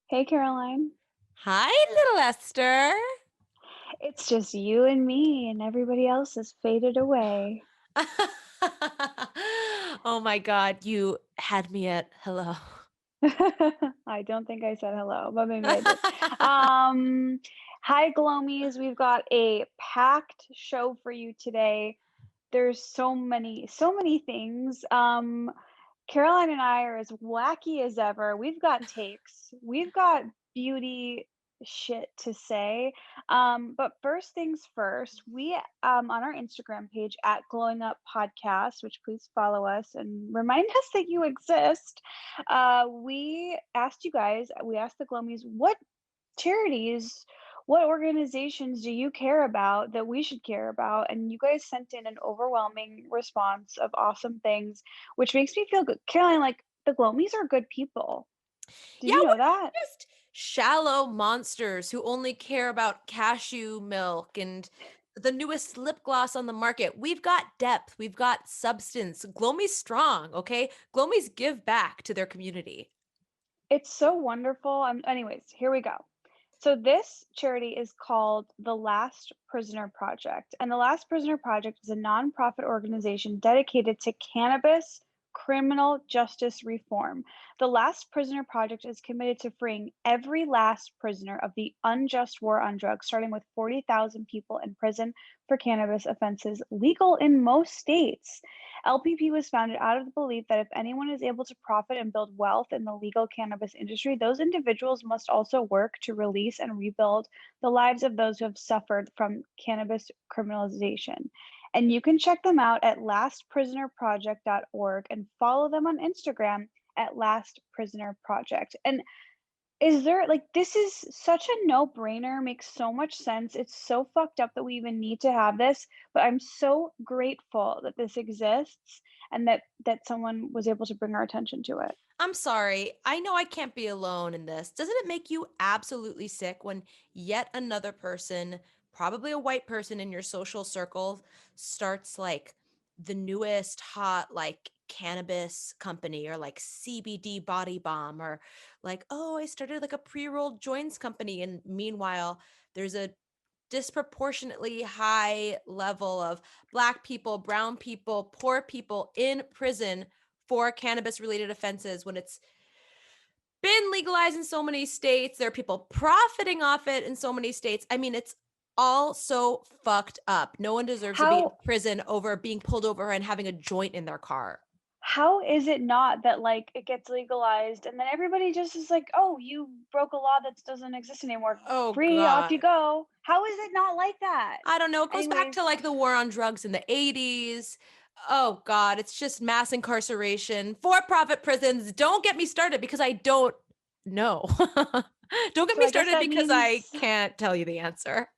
Hey, Caroline. Hi, little Esther. It's just you and me, and everybody else has faded away. Oh my God, you had me at hello. I don't think I said hello, but maybe I did. Um, Hi, Glomies. We've got a packed show for you today. There's so many things. Caroline and I are as wacky as ever. We've got takes. We've got beauty shit to say. But first things first, we on our Instagram page at Glowing Up Podcast, which please follow us and remind us that you exist. We asked the Glomies, what charities, what organizations do you care about that we should care about? And you guys sent in an overwhelming response of awesome things, which makes me feel good. Caroline, like the Glomies are good people. Did Yeah, you know that? we're just shallow monsters who only care about cashew milk and the newest lip gloss on the market. We've got depth, we've got substance. Glomy's strong, okay? Glomy's give back to their community. It's so wonderful. Anyways, here we go. So this charity is called the Last Prisoner Project, and the Last Prisoner Project is a nonprofit organization dedicated to cannabis criminal justice reform. The Last Prisoner Project is committed to freeing every last prisoner of the unjust war on drugs, starting with 40,000 people in prison for cannabis offenses legal in most states. LPP was founded out of the belief that if anyone is able to profit and build wealth in the legal cannabis industry, those individuals must also work to release and rebuild the lives of those who have suffered from cannabis criminalization. And you can check them out at lastprisonerproject.org and follow them on Instagram at Last Prisoner Project. And is there like this is such a no-brainer, makes so much sense. It's so fucked up that we even need to have this, but I'm so grateful that this exists and that someone was able to bring our attention to it. I'm sorry. I know I can't be alone in this. Doesn't it make you absolutely sick when yet another person, probably a white person in your social circle, starts like the newest hot like cannabis company or like CBD body balm or like, oh, I started like a pre-rolled joints company. And meanwhile, there's a disproportionately high level of Black people, brown people, poor people in prison for cannabis related offenses when it's been legalized in so many states. There are people profiting off it in so many states. I mean, it's all so fucked up. No one deserves to be in How prison over being pulled over and having a joint in their car. how is it not that like it gets legalized and then everybody just is like, "Oh, you broke a law that doesn't exist anymore. Oh Free, off you God. go." How is it not like that? I don't know. It goes back Anyways, to like the war on drugs in the 80s. Oh God, it's just mass incarceration, for profit prisons. Don't get me started because I don't know. Don't get so me I guess started that because I means can't tell you the answer.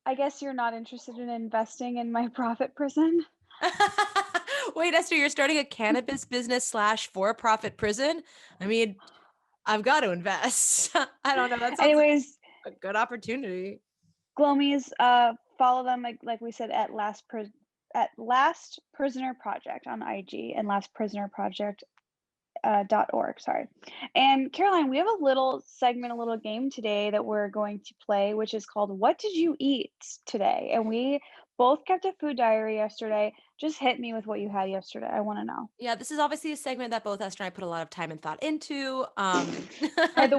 I guess you're not interested in investing in my profit prison. Wait, Esther, you're starting a cannabis business slash for profit prison? I mean, I've got to invest. I don't know. That sounds like Anyways, a good opportunity. Glomies, follow them like we said at Last Prisoner Project on IG and Last Prisoner Project .org. Sorry. And Caroline, we have a little segment, a little game today that we're going to play, which is called "What Did You Eat Today?" And we both kept a food diary yesterday. Just hit me with what you had yesterday. I want to know. Yeah, this is obviously a segment that both Esther and I put a lot of time and thought into. I had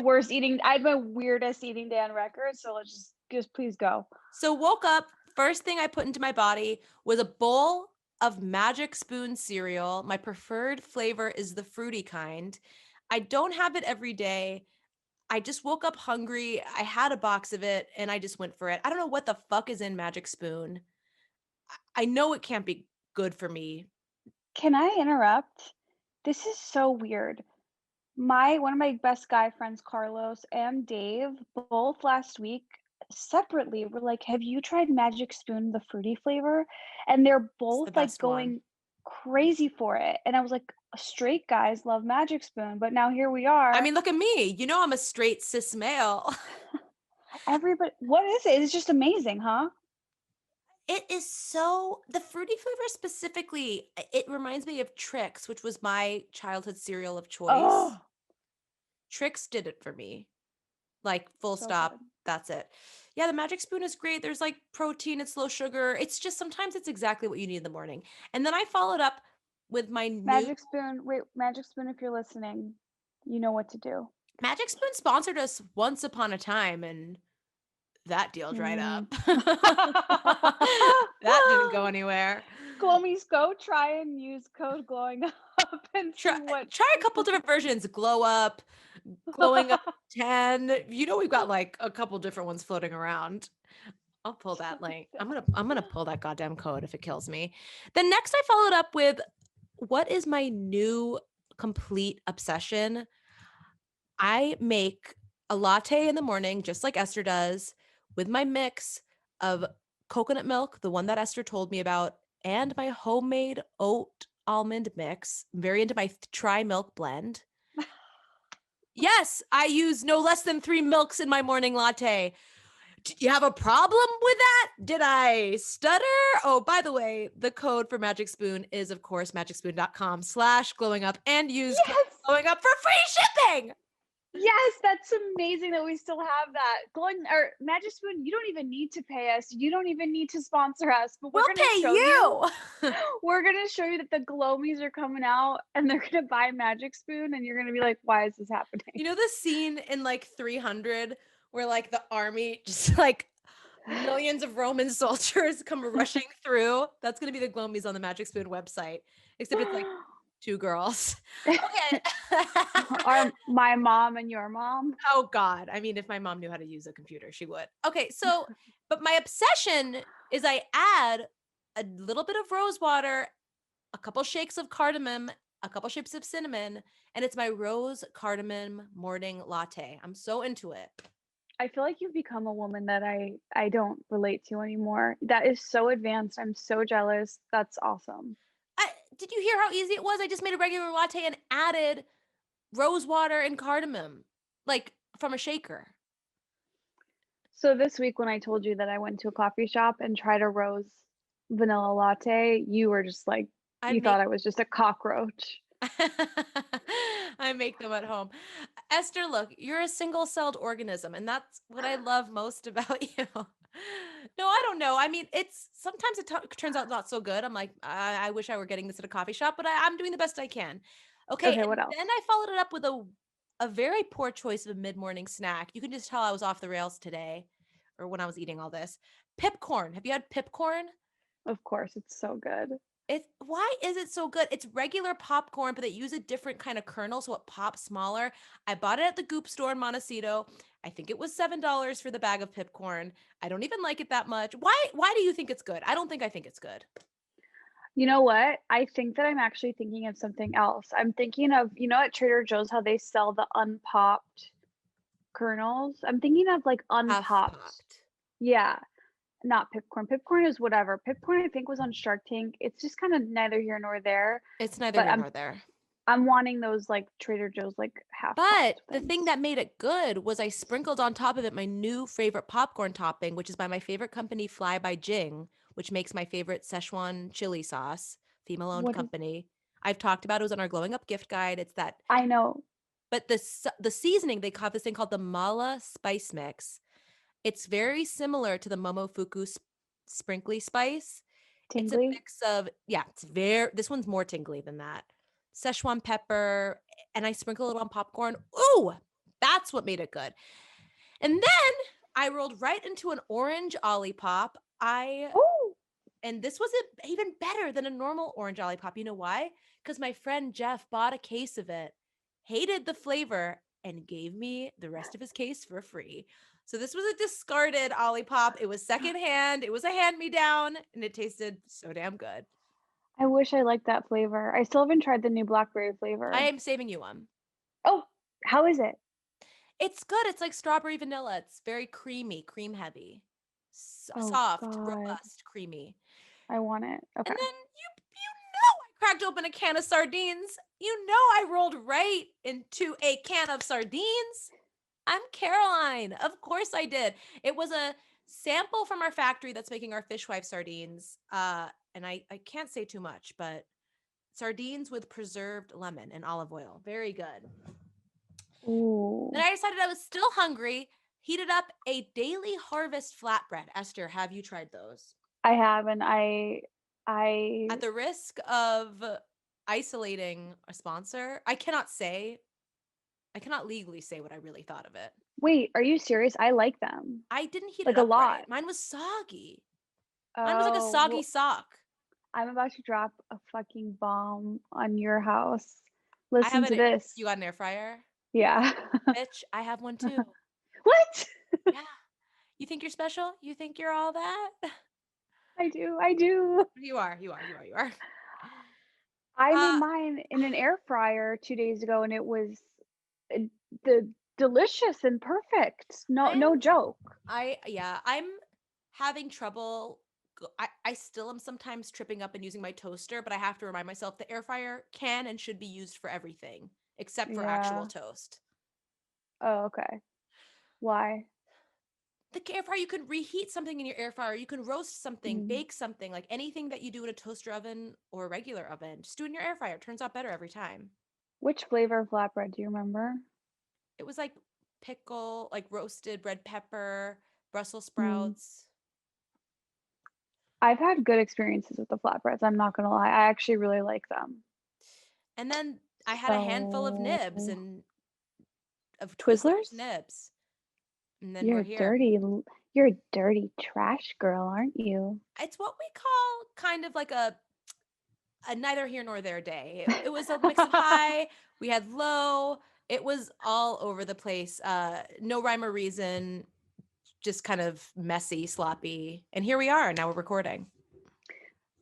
my weirdest eating day on record, so let's just please go. So woke up, first thing I put into my body was a bowl of Magic Spoon cereal. My preferred flavor is the fruity kind. I don't have it every day. I just woke up hungry. I had a box of it and I just went for it. I don't know what the fuck is in Magic Spoon. I know it can't be good for me. Can I interrupt? This is so weird. My One of my best guy friends, Carlos and Dave, both last week separately were like, "Have you tried Magic Spoon, the fruity flavor?" And they're It's the both like best one. going crazy for it. And I was like, straight guys love Magic Spoon, but now here we I are. mean, look at me. You know I'm a straight cis male. Everybody, what is it? It's just amazing, huh? It is so the fruity flavor specifically, it reminds me of Trix, which was my childhood cereal of choice. Oh, Trix did it for me. Like full So stop. good. That's it. Yeah, the Magic Spoon is great. There's like protein, it's low sugar. It's just sometimes it's exactly what you need in the morning. And then I followed up with my new Magic Spoon, wait, Magic Spoon, if you're listening, you know what to do. Magic Spoon sponsored us once upon a time, and that deal dried up. Mm. That didn't go anywhere. Glomies, go try and use code glowing up and Try see what. try a couple different versions. Glow up, glowing up 10. You know we've got like a couple different ones floating around. I'll pull that link. I'm gonna pull that goddamn code if it kills me. Then next I followed up with what is my new complete obsession? I make a latte in the morning, just like Esther does, with my mix of coconut milk, the one that Esther told me about, and my homemade oat almond mix. I'm very into my tri milk blend. Yes, I use no less than 3 milks in my morning latte. Do you have a problem with that? Did I stutter? Oh, by the way, the code for Magic Spoon is, of course, magicspoon.com/glowing up and use code Yes. glowing up for free shipping. Yes, that's amazing that we still have that. Glowing or Magic Spoon, you don't even need to pay us. You don't even need to sponsor us, but We'll we're gonna pay show you. you. We're gonna show you that the Glomies are coming out and they're gonna buy Magic Spoon and you're gonna be like, why is this happening? You know the scene in like 300 where like the army just like millions of Roman soldiers come rushing through? That's going to be the Glomies on the Magic Spoon website, except it's like 2 girls. Okay. My mom and your mom. Oh God. I mean, if my mom knew how to use a computer, she would. Okay. So, but my obsession is I add a little bit of rose water, a couple shakes of cardamom, a couple shakes of cinnamon, and it's my rose cardamom morning latte. I'm so into it. I feel like you've become a woman that I don't relate to anymore. That is so advanced. I'm so jealous. That's awesome. Did you hear how easy it was? I just made a regular latte and added rose water and cardamom, like from a shaker. So this week when I told you that I went to a coffee shop and tried a rose vanilla latte, you were just like I you make thought I was just a cockroach. I make them at home. Esther, look, you're a single-celled organism, and that's what I love most about you. No, I don't know. I mean, it's sometimes it turns out not so good. I'm like, I wish I were getting this at a coffee shop, but I'm doing the best I can. Okay, Okay, and what else? then I followed it up with a very poor choice of a mid-morning snack. You can just tell I was off the rails today, or when I was eating all this. Pipcorn. Have you had pipcorn? Of course, it's so good. It's why is it so good? It's regular popcorn, but they use a different kind of kernel, so it pops smaller. I bought it at the Goop store in Montecito. I think it was $7 for the bag of pipcorn. I don't even like it that much. Why do you think it's good? I think it's good. You know what? I think that I'm actually thinking of something else. I'm thinking of, at Trader Joe's how they sell the unpopped kernels. I'm thinking of like Half unpopped. popped. Yeah, not Pipcorn. Pipcorn is whatever. Pipcorn I think was on Shark Tank. It's just kind of neither here nor there. It's neither But here I'm nor there. I'm wanting those like Trader Joe's like half But popped the thing things. that made it good was I sprinkled on top of it my new favorite popcorn topping, which is by my favorite company, Fly by Jing, which makes my favorite Szechuan chili sauce, female-owned What is company. I've talked about it was on our glowing up gift guide. It's that, I know. but the seasoning they have this thing called the mala spice mix. It's very similar to the Momofuku sprinkly spice. It's a Tingly. mix of it's very this one's more tingly than that. Szechuan pepper, and I sprinkle it on popcorn. Ooh, that's what made it good. And then I rolled right into an orange Olipop. Oh, And this was even better than a normal orange Olipop. You know why? Because my friend Jeff bought a case of it, hated the flavor, and gave me the rest of his case for free. So this was a discarded Olipop. It was secondhand. It was a hand-me-down, and it tasted so damn good. I wish I liked that flavor. I still haven't tried the new blackberry I flavor. am saving you one. Oh, how is it? It's good. It's like strawberry vanilla. It's very creamy, cream heavy, Oh soft, God, robust, creamy. I want it. And Okay. then you know I cracked open a can of sardines. You know I rolled right into a can of sardines. I'm Caroline. Of course I did. It was a sample from our factory that's making our fishwife sardines. And I can't say too much, but sardines with preserved lemon and olive oil. Very good. Ooh, Then I decided I was still hungry, heated up a Daily Harvest flatbread. Esther, have you tried those? I have, and I At the risk of isolating a sponsor, I cannot legally say what I really thought of it. wait, are you serious? I like them, I didn't heat it like, a up lot. right. Mine was soggy. Mine was like a Oh, soggy well, sock. I'm about to drop a fucking bomb on your house. I have Listen to an this. You got an air fryer? Yeah. Bitch, I have one too. What? Yeah. You think you're special? You think you're all that? I do, I do. You are. I made Uh mine in an air fryer 2 days ago, and it was, uh, the delicious and perfect. No, I am no joke. I'm having trouble. I still am sometimes tripping up and using my toaster, but I have to remind myself the air fryer can and should be used for everything except for actual Yeah. toast. Oh, okay. Why? The air fryer, you can reheat something in your air fryer. You can roast something, Mm. bake something, like anything that you do in a toaster oven or a regular oven. Just do it in your air fryer. It turns out better every time. Which flavor of flatbread do you remember? It was like pickle, like roasted red pepper, Brussels Mm. sprouts. I've had good experiences with the flatbreads, I'm not gonna lie. I actually really like them. And then I had a handful of So, nibs and of Twizzlers Twizzlers? nibs. And then You're we're a here. dirty l you're a dirty trash girl, aren't you? It's what we call kind of like a neither here nor there day. It was a mix of high, we had low, it was all over the place. No rhyme or reason, just kind of messy, sloppy. And here we are. Now we're recording.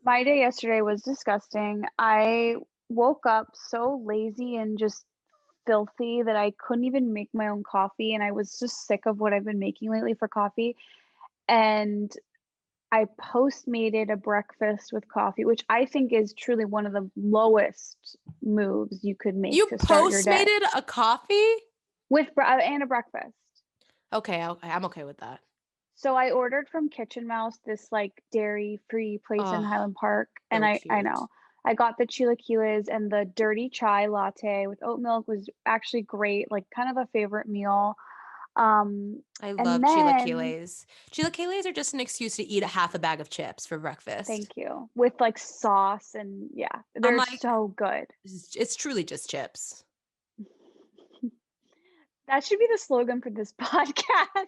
My day yesterday was disgusting. I woke up so lazy and just filthy that I couldn't even make my own coffee, and I was just sick of what I've been making lately for coffee, and I Postmated a breakfast with coffee, which I think is truly one of the lowest moves you could make You to start your day. postmated a coffee? With and a breakfast. Okay, I'm okay with that. So I ordered from Kitchen Mouse, this, like, dairy-free place in Oh, Highland Park, and so I cute. know. I got the chilaquiles, and the dirty chai latte with oat milk was actually great, like, kind of a favorite meal. I love And then chilaquiles. Chilaquiles are just an excuse to eat a half a bag of chips for breakfast. thank you. With, like, sauce and yeah, I'm they're like, so good. it's truly just chips. That should be the slogan for this podcast.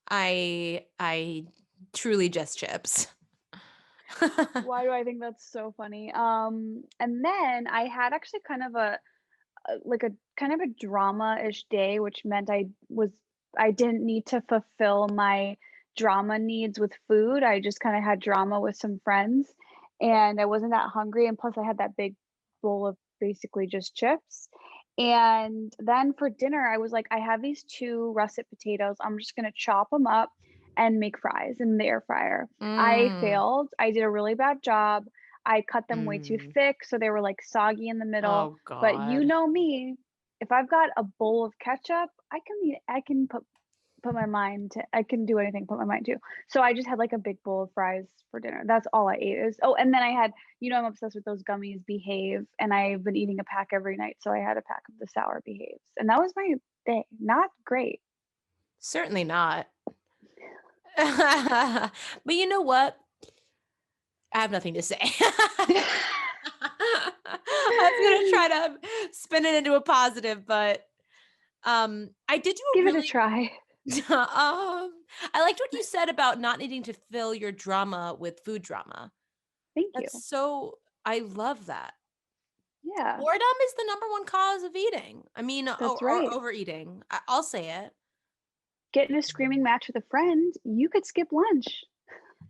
I truly just chips. Why do I think that's so funny? And then I had actually kind of a kind of a drama-ish day, which meant I didn't need to fulfill my drama needs with food. I just kinda had drama with some friends, and I wasn't that hungry, and plus I had that big bowl of basically just chips. And then for dinner, I was like, "I have these 2 russet potatoes, I'm just gonna chop them up and make fries in the air fryer." I Mm, failed, I did a really bad job. I cut them way too mm. thick, so they were, like, soggy in the middle, Oh but you God. know me, if I've got a bowl of ketchup, I can put my mind to I can do anything, put my mind to. So I just had, like, a big bowl of fries for dinner. That's all I ate. It was and then I had I'm obsessed with those gummies, Behave, and I've been eating a pack every night, so I had a pack of the sour Behaves, and that was my day. Not great. Certainly not. But you know what? I have nothing to say. I was gonna try to spin it into a positive, but I did do a Give it a really try. I liked what you said about not needing to fill your drama with food drama. Thank you. That's so I love that. Yeah, Boredom is the number one cause of eating. I mean, that's or right. overeating. I'll say it. Get in a screaming match with a friend, you could skip lunch.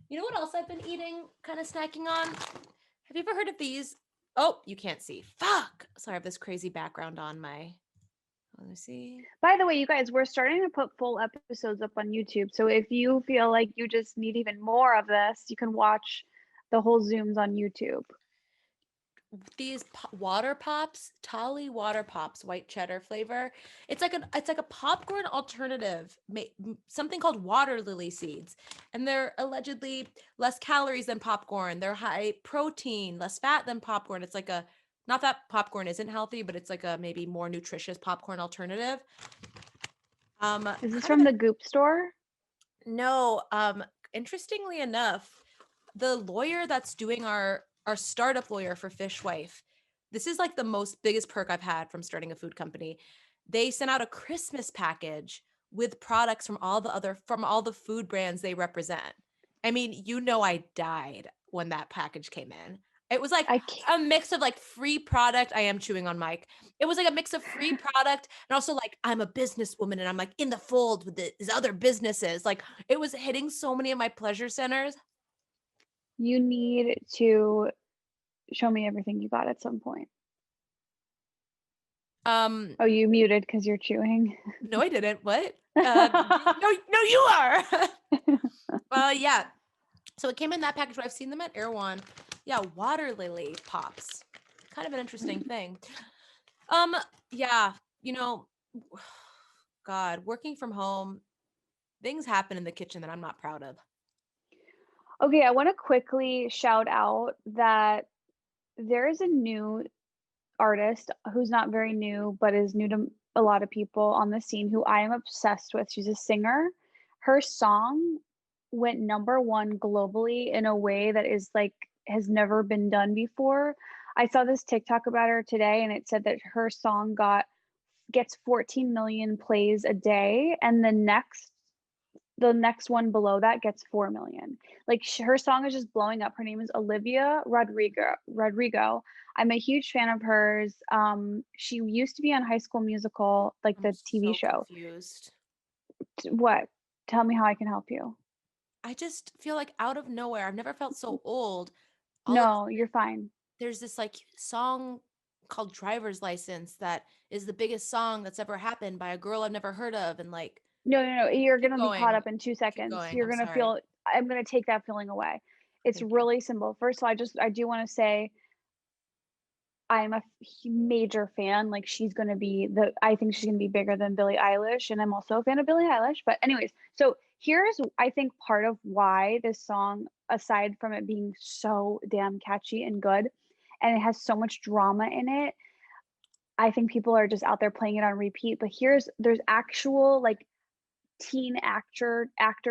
You know what else I've been eating, kind of snacking on? Have you ever heard of these? Oh, you can't see. Fuck. Sorry, I have this crazy background on my. Let me see. By the way, you guys, we're starting to put full episodes up on YouTube. So if you feel like you just need even more of this, you can watch the whole Zooms on YouTube. These water pops, Tolly water pops, white cheddar flavor. It's like a popcorn alternative, something called water lily seeds, and they're allegedly less calories than popcorn. They're high protein, less fat than popcorn. It's like a Not that popcorn isn't healthy, but it's like a maybe more nutritious popcorn alternative. Is this Kind of from the Goop store? no, interestingly enough, the lawyer that's doing our startup lawyer for Fishwife, this is like the most biggest perk I've had from starting a food company. They sent out a Christmas package with products from all the food brands they represent. I mean, I died when that package came in. It was like I can't. a mix of like free product. I am chewing on Mike. It was like a mix of free product and also like I'm a businesswoman and I'm like in the fold with these other businesses. Like it was hitting so many of my pleasure centers. You need to show me everything you got at some point. Um, Oh, you muted because you're chewing. no, I didn't. What? No, you are. Yeah. So it came in that package. I've seen them at Erewhon. Yeah, water lily pops. Kind of an interesting thing. Yeah, you know, God, working from home, things happen in the kitchen that I'm not proud of. Okay, I want to quickly shout out that there is a new artist who's not very new, but is new to a lot of people on the scene who I am obsessed with. She's a singer. Her song went number one globally in a way that is like has never been done before. I saw this TikTok about her today and it said that her song gets 14 million plays a day and the next one below that gets 4 million. Like her song is just blowing up. Her name is Olivia Rodrigo. I'm a huge fan of hers. She used to be on High School Musical, like I'm the TV so show. confused. What? Tell me how I can help you. I just feel like out of nowhere, I've never felt so old. All of a No, you're sudden, fine. there's this like song called Driver's License that is the biggest song that's ever happened by a girl I've never heard of. And like, No, no, no. You're keep gonna be caught going, up in two keep seconds. going. You're I'm gonna sorry. feel. I'm gonna take that feeling away. It's Thank you. really simple. First of all, I do want to say I'm a major fan. Like I think she's gonna be bigger than Billie Eilish, and I'm also a fan of Billie Eilish. But anyways, so here's I think part of why this song, aside from it being so damn catchy and good, and it has so much drama in it, I think people are just out there playing it on repeat. But there's actual like teen actor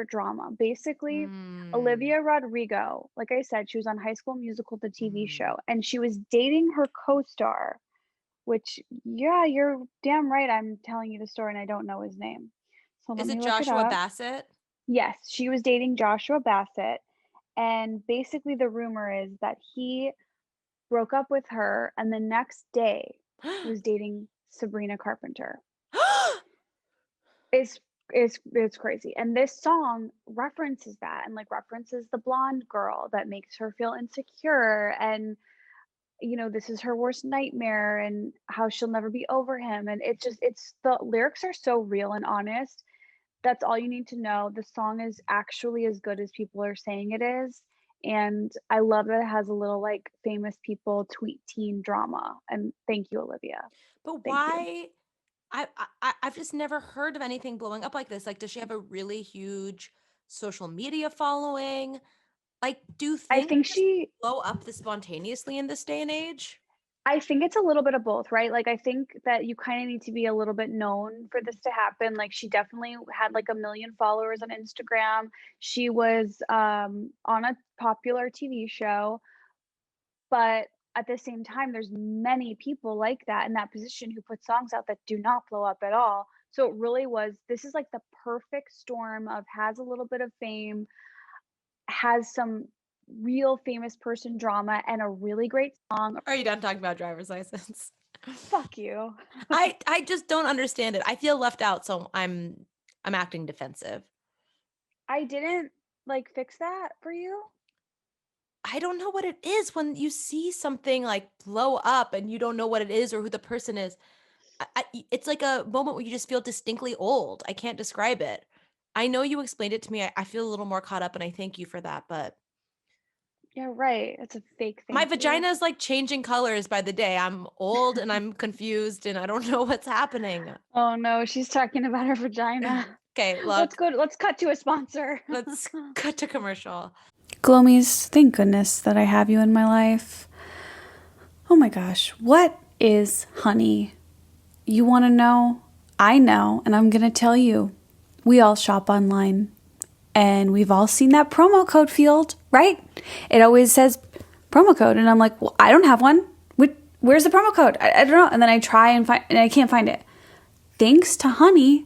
drama. Basically, Mm, Olivia Rodrigo, like I said, she was on High School Musical, the TV mm. show, and she was dating her co-star, which yeah, you're damn right I'm telling you the story and I don't know his name. So let Is it me look it Joshua up. Bassett? Yes, she was dating Joshua Bassett, and basically the rumor is that he broke up with her and the next day was dating Sabrina Carpenter. It's it's crazy. And this song references that and like references the blonde girl that makes her feel insecure and this is her worst nightmare and how she'll never be over him. And it's the lyrics are so real and honest. That's all you need to know. The song is actually as good as people are saying it is. And I love that it has a little like famous people tweet teen drama. And thank you, Olivia. But Thank you. why? I've just never heard of anything blowing up like this. Like, does she have a really huge social media following? Like, do I things think just she blow up this spontaneously in this day and age? I think it's a little bit of both, right? Like, I think that you kind of need to be a little bit known for this to happen. Like, she definitely had like 1 million followers on Instagram. She was on a popular TV show, but at the same time, there's many people like that in that position who put songs out that do not blow up at all. So it really was, this is like the perfect storm of has a little bit of fame, has some real famous person drama, and a really great song. Are you done talking about driver's license? Fuck you. I just don't understand it. I feel left out, so I'm acting defensive. I didn't, like, fix that for you? I don't know what it is when you see something like blow up and you don't know what it is or who the person is. It's like a moment where you just feel distinctly old. I can't describe it. I know you explained it to me. I feel a little more caught up, and I thank you for that. But Yeah, right, it's a fake my thank you. vagina is like changing colors by the day. I'm old and I'm confused and I don't know what's happening. Oh, no, she's talking about her vagina. Okay, Let's look, go let's cut to a sponsor. let's cut to commercial. Glomies, thank goodness that I have you in my life. Oh my gosh, what is honey? You want to know? I know, and I'm going to tell you. We all shop online, and we've all seen that promo code field, right? It always says promo code, and I'm like, well, I don't have one. Where's the promo code? I don't know. And then I try and find, and I can't find it. Thanks to Honey,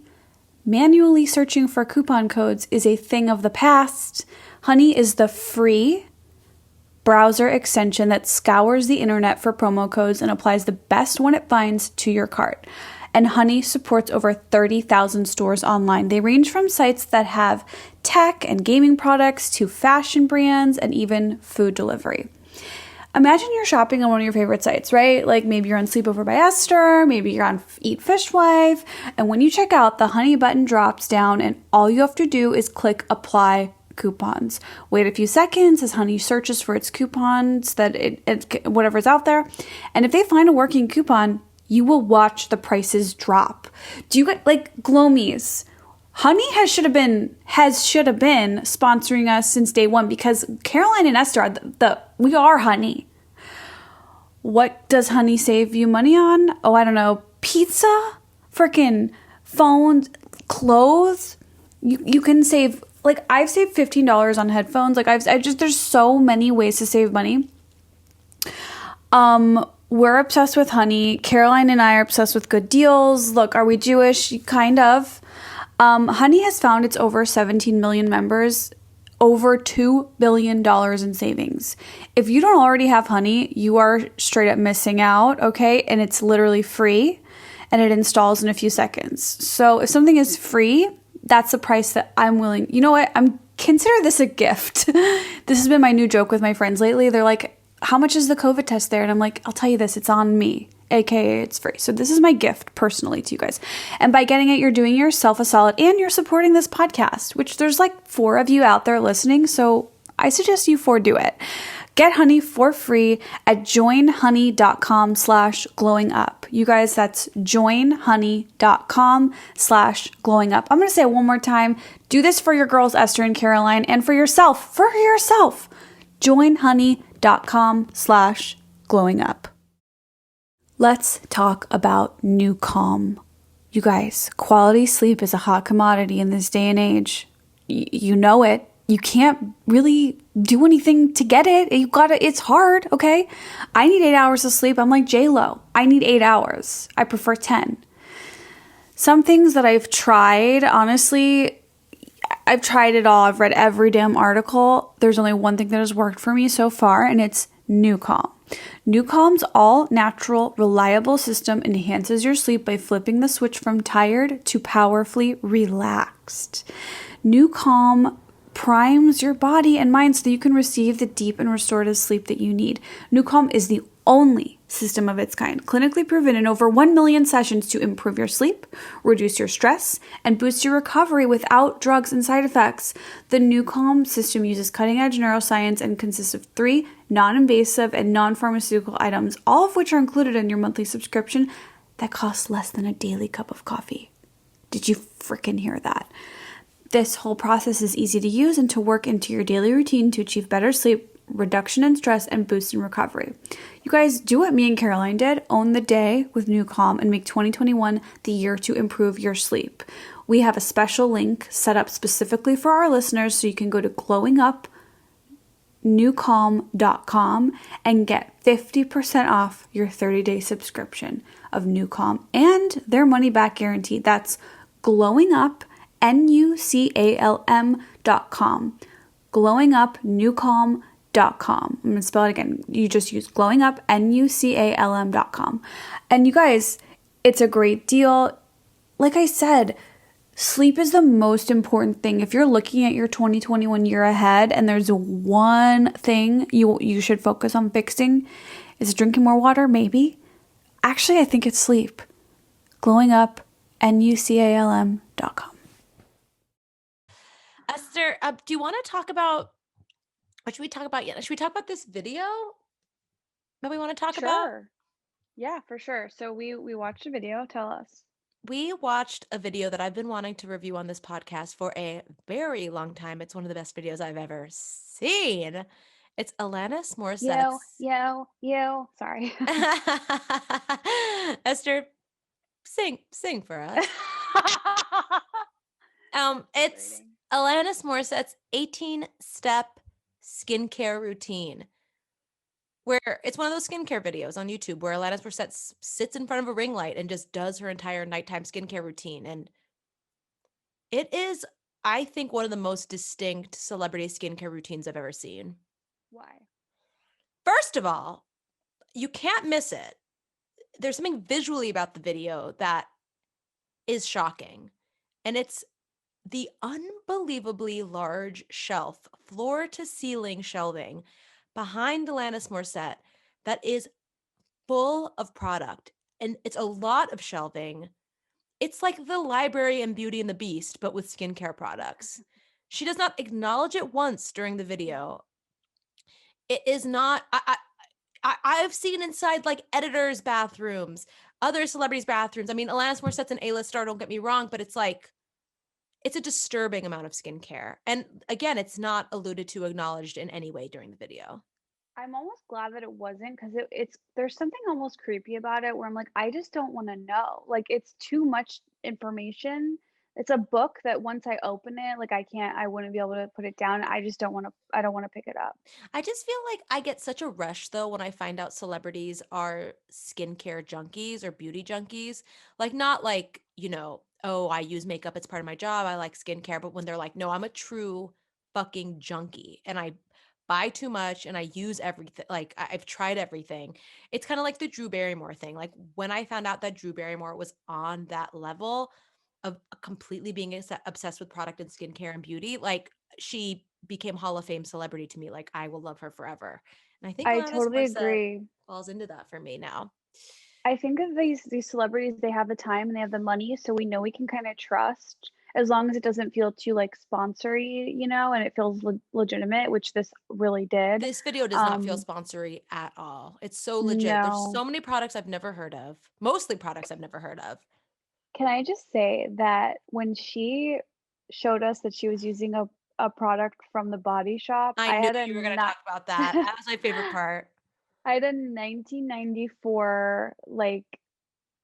manually searching for coupon codes is a thing of the past. Honey is the free browser extension that scours the internet for promo codes and applies the best one it finds to your cart. And Honey supports over 30,000 stores online. They range from sites that have tech and gaming products to fashion brands and even food delivery. Imagine you're shopping on one of your favorite sites, right? Like maybe you're on Sleepover by Esther, maybe you're on Eat Fishwife, and when you check out, the Honey button drops down and all you have to do is click apply coupons. Wait a few seconds as Honey searches for its coupons, that whatever's out there, and if they find a working coupon, you will watch the prices drop. Do you get like Glomies? Honey should have been sponsoring us since day one, because Caroline and Esther are we are Honey. What does Honey save you money on? Oh, I don't know. Pizza, freaking phones, clothes. You can save, like I've saved $15 on headphones. Like there's so many ways to save money. We're obsessed with Honey. Caroline and I are obsessed with good deals. Look, are we Jewish? Kind of. Honey has found its over 17 million members, over $2 billion in savings. If you don't already have Honey, you are straight up missing out, okay? And it's literally free, and it installs in a few seconds. So if something is free, that's the price that I'm willing. You know what? Consider this a gift. This has been my new joke with my friends lately. They're like, how much is the COVID test there? And I'm like, I'll tell you this, it's on me. AKA it's free. So this is my gift personally to you guys. And by getting it, you're doing yourself a solid and you're supporting this podcast, which there's like 4 of you out there listening. So I suggest you 4 do it. Get Honey for free at joinhoney.com/glowingup. You guys, that's joinhoney.com/glowingup. I'm going to say it one more time. Do this for your girls, Esther and Caroline, and for yourself. joinhoney.com/glowingup. Let's talk about New Calm. You guys, quality sleep is a hot commodity in this day and age. You know it. You can't really do anything to get it. It's hard, okay? I need 8 hours of sleep. I'm like Jlo. I need 8 hours. I prefer 10. Some things that I've tried, honestly, I've tried it all. I've read every damn article. There's only one thing that has worked for me so far, and it's New Calm. New Calm's all-natural, reliable system enhances your sleep by flipping the switch from tired to powerfully relaxed. New Calm primes your body and mind so that you can receive the deep and restorative sleep that you need. New Calm is the only system of its kind, clinically proven in over 1 million sessions to improve your sleep, reduce your stress, and boost your recovery without drugs and side effects. The New Calm system uses cutting-edge neuroscience and consists of 3 non-invasive and non-pharmaceutical items, all of which are included in your monthly subscription that costs less than a daily cup of coffee. Did you freaking hear that? This whole process is easy to use and to work into your daily routine to achieve better sleep, reduction in stress, and boost in recovery. You guys, do what me and Caroline did. Own the day with New Calm and make 2021 the year to improve your sleep. We have a special link set up specifically for our listeners, so you can go to glowingupnewcalm.com and get 50% off your 30-day subscription of New Calm and their money-back guarantee. That's glowingupnewcalm.com. glowingupnewcalm.com. I'm going to spell it again. You just use glowingupnewcalm.com. And you guys, it's a great deal. Like I said, sleep is the most important thing. If you're looking at your 2021 year ahead and there's one thing you should focus on fixing, is it drinking more water? Maybe. Actually, I think it's sleep. glowingupnewcalm.com. Esther, do you want to talk about, what should we talk about yet? Should we talk about this video that we want to talk about? Sure. Yeah, for sure. So we watched a video. Tell us. We watched a video that I've been wanting to review on this podcast for a very long time. It's one of the best videos I've ever seen. It's Alanis Yo, Morissette's yo, yo. Sorry. Esther, sing for us. That's It's degrading. Alanis Morissette's 18-step skincare routine, where it's one of those skincare videos on YouTube where Alanis Morissette sits in front of a ring light and just does her entire nighttime skincare routine. And it is, I think, one of the most distinct celebrity skincare routines I've ever seen. Why? First of all, you can't miss it. There's something visually about the video that is shocking. And it's the unbelievably large shelf, floor to ceiling shelving behind Alanis Morissette that is full of product. And it's a lot of shelving. It's like the library in Beauty and the Beast, but with skincare products. She does not acknowledge it once during the video. It is not. I've seen inside like editors' bathrooms, other celebrities' bathrooms. I mean, Alanis Morissette's an A-list star. Don't get me wrong, but it's like it's a disturbing amount of skincare. And again, it's not alluded to, acknowledged in any way during the video. I'm almost glad that it wasn't because it's there's something almost creepy about it where I'm like, I just don't want to know. Like it's too much information. It's a book that once I open it, like I wouldn't be able to put it down. I don't want to pick it up. I just feel like I get such a rush though when I find out celebrities are skincare junkies or beauty junkies. Like, not like, oh, I use makeup, it's part of my job, I like skincare, but when they're like, no, I'm a true fucking junkie and I buy too much and I use everything. Like, I've tried everything. It's kind of like the Drew Barrymore thing. Like, when I found out that Drew Barrymore was on that level of completely being obsessed with product and skincare and beauty, like, she became Hall of Fame celebrity to me. Like, I will love her forever. And I think I Alanis totally Morissette agree. falls into that for me now. I think of these celebrities, they have the time and they have the money, so we know we can kind of trust as long as it doesn't feel too like sponsory, and it feels legitimate, which this really did. This video does not feel Um, sponsory at all. It's so legit. There's no. so many products I've never heard of. Mostly products I've never heard of. Can I just say that when she showed us that she was using a product from the Body Shop, I I knew had a you were going to not talk about that. That was my favorite part. I had a 1994 like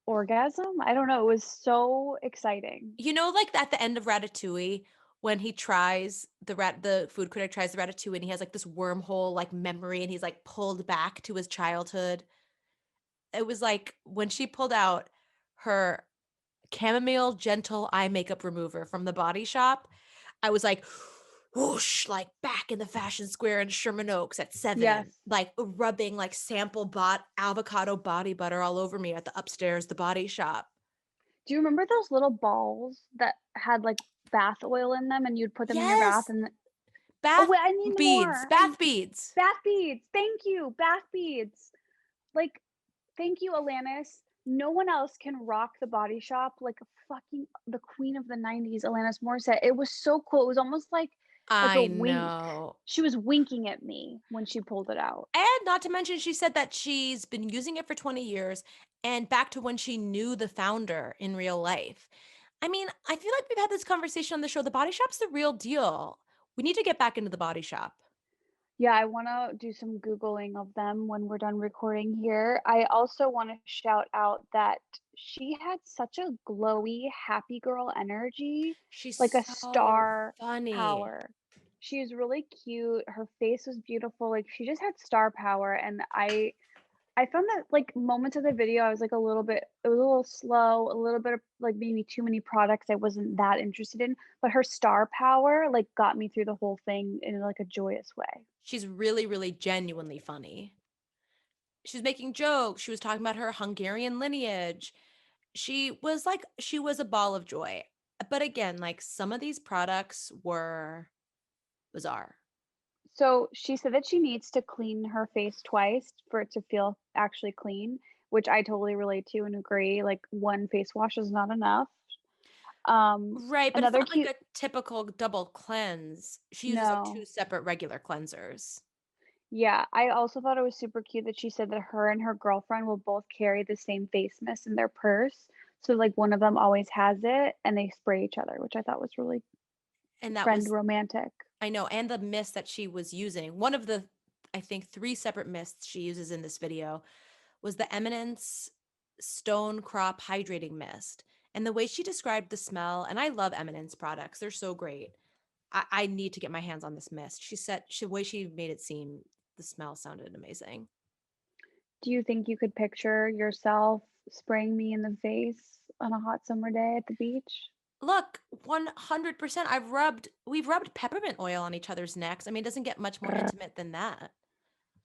orgasm. I don't know. It was so exciting. Like at the end of Ratatouille, when he tries the food critic tries the ratatouille and he has like this wormhole like memory and he's like pulled back to his childhood. It was like when she pulled out her chamomile gentle eye makeup remover from the Body Shop, I was like, whoosh, like back in the fashion square in Sherman Oaks at 7, Yes. like rubbing like sample bot avocado body butter all over me at the upstairs, the Body Shop. Do you remember those little balls that had like bath oil in them and you'd put them in your bath Yes, and oh bath wait, I need beads, more. I bath beads. bath beads. Thank you. Bath beads. Like thank you, Alanis. No one else can rock the Body Shop like a fucking the queen of the 90s, Alanis Morissette. It was so cool. It was almost like a I wink. know. She was winking at me when she pulled it out. And not to mention, she said that she's been using it for 20 years and back to when she knew the founder in real life. I mean, I feel like we've had this conversation on the show. The Body Shop's the real deal. We need to get back into the Body Shop. Yeah, I wanna do some Googling of them when we're done recording here. I also wanna shout out that she had such a glowy, happy girl energy, She's like a so star funny. power. She was really cute, her face was beautiful, like, she just had star power, and I found that, like, moments of the video, I was, like, it was a little slow, a little bit of, like, maybe too many products I wasn't that interested in, but her star power, like, got me through the whole thing in, like, a joyous way. She's really, really genuinely funny. She was making jokes. She was talking about her Hungarian lineage. She was a ball of joy. But again, like some of these products were bizarre. So she said that she needs to clean her face twice for it to feel actually clean, which I totally relate to and agree. Like one face wash is not enough. Right, but it's Another not like cute a typical double cleanse. She uses like two no. separate regular cleansers. Yeah, I also thought it was super cute that she said that her and her girlfriend will both carry the same face mist in their purse. So like one of them always has it and they spray each other, which I thought was really And that friend was romantic. I know, and the mist that she was using. One of the I think 3 separate mists she uses in this video, was the Eminence Stone Crop Hydrating Mist. And the way she described the smell, and I love Eminence products, they're so great. I need to get my hands on this mist. She said, the way she made it seem, the smell sounded amazing. Do you think you could picture yourself spraying me in the face on a hot summer day at the beach? Look, 100%. We've rubbed peppermint oil on each other's necks. I mean, it doesn't get much more Grr, intimate than that.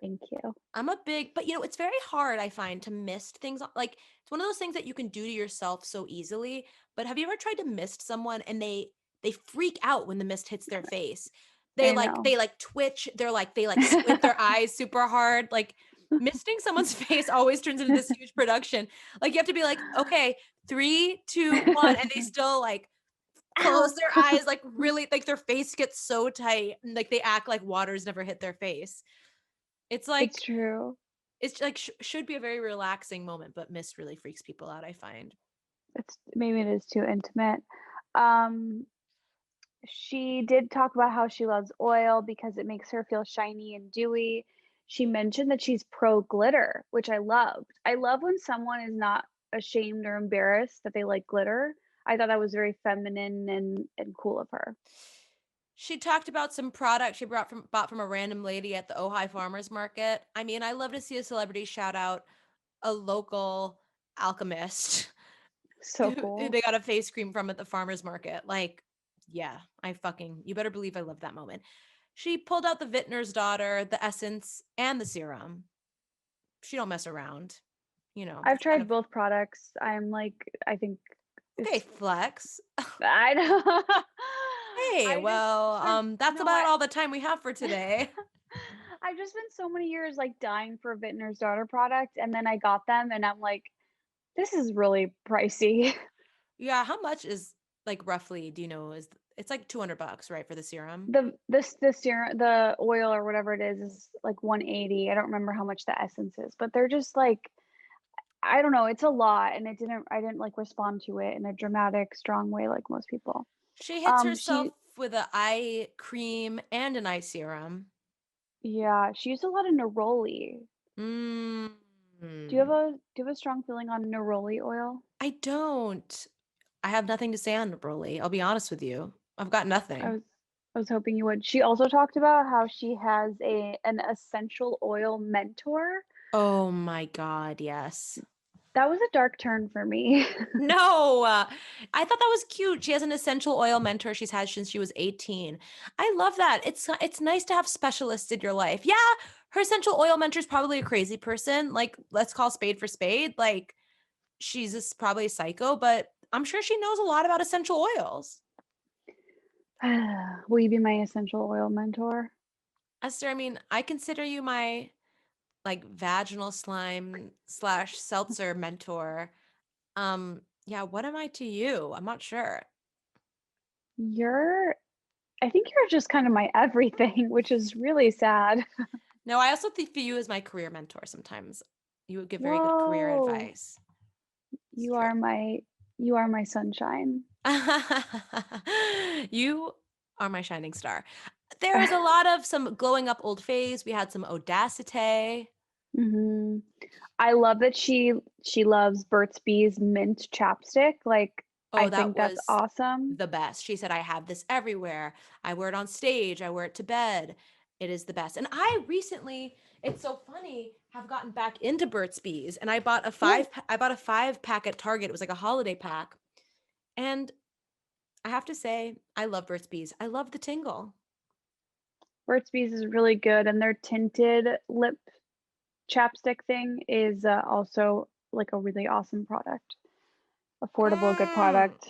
thank you. I'm a big, but it's very hard, I find, to mist things. Like, it's one of those things that you can do to yourself so easily. But have you ever tried to mist someone and they freak out when the mist hits their face? They I like know. they like twitch. They like squint their eyes super hard. Like misting someone's face always turns into this huge production. Like you have to be like, okay, 3, 2, 1, and they still like close Ow. their eyes, like really, like their face gets so tight, and like they act like water's never hit their face. It's It's like true. it's like should be a very relaxing moment, but mist really freaks people out, I find. It's maybe it is too intimate. Um, she did talk about how she loves oil because it makes her feel shiny and dewy. She mentioned that she's pro glitter, which I loved. I love when someone is not ashamed or embarrassed that they like glitter. I thought that was very feminine and cool of her. She talked about some product she bought from a random lady at the Ojai Farmers Market. I mean, I love to see a celebrity shout out a local alchemist So who cool. they got a face cream from at the farmers market. Like, yeah, you better believe I love that moment. She pulled out the vintner's daughter, the essence, and the serum. She don't mess around. I've It's kind tried of both products. I think okay, it's flex. I know. Hey, I just well, spent that's no, about all the time we have for today. I've just spent so many years like dying for a Vintner's Daughter product, and then I got them, and I'm like, this is really pricey. Yeah, how much is like roughly, do you know, is it's like $200, right, for the serum? The serum, the oil or whatever it is like 180. I don't remember how much the essence is, but they're just like I don't know. It's a lot, and I didn't like respond to it in a dramatic, strong way like most people. She hits herself She with a eye cream and an eye serum. Yeah, she used a lot of neroli. Mm. Do you have a strong feeling on neroli oil? I don't. I have nothing to say on Broly. I'll be honest with you. I've got I nothing. was I was hoping you would. She also talked about how she has an essential oil mentor. Oh my God, yes. That was a dark turn for me. No, I thought that was cute. She has an essential oil mentor she's had since she was 18. I love that. It's nice to have specialists in your life. Yeah, her essential oil mentor is probably a crazy person. Like, let's call spade for spade. Like, she's just probably a psycho, but I'm sure she knows a lot about essential oils. Will you be my essential oil mentor? Esther, I mean, I consider you my like vaginal slime slash seltzer mentor. Yeah, what am I to you? I'm not sure. You're I think you're just kind of my everything, which is really sad. No, I also think of you as my career mentor sometimes. You would give very good career Whoa. advice. It's You true. are my you are my sunshine. You are my shining star. There was a lot of some glowing up old phase. We had some audacity. Mhm. I love that she loves Burt's Bees mint chapstick, like, Oh, I that think that's was awesome. the best. She said, I have this everywhere. I wear it on stage. I wear it to bed. It is the best. And I recently, it's so funny, have gotten back into Burt's Bees. And Ooh, I bought a 5 pack at Target. It was like a holiday pack. And I have to say, I love Burt's Bees. I love the tingle. Burt's Bees is really good, and their tinted lip chapstick thing is, also, like, a really awesome product. Affordable, good Mm, product.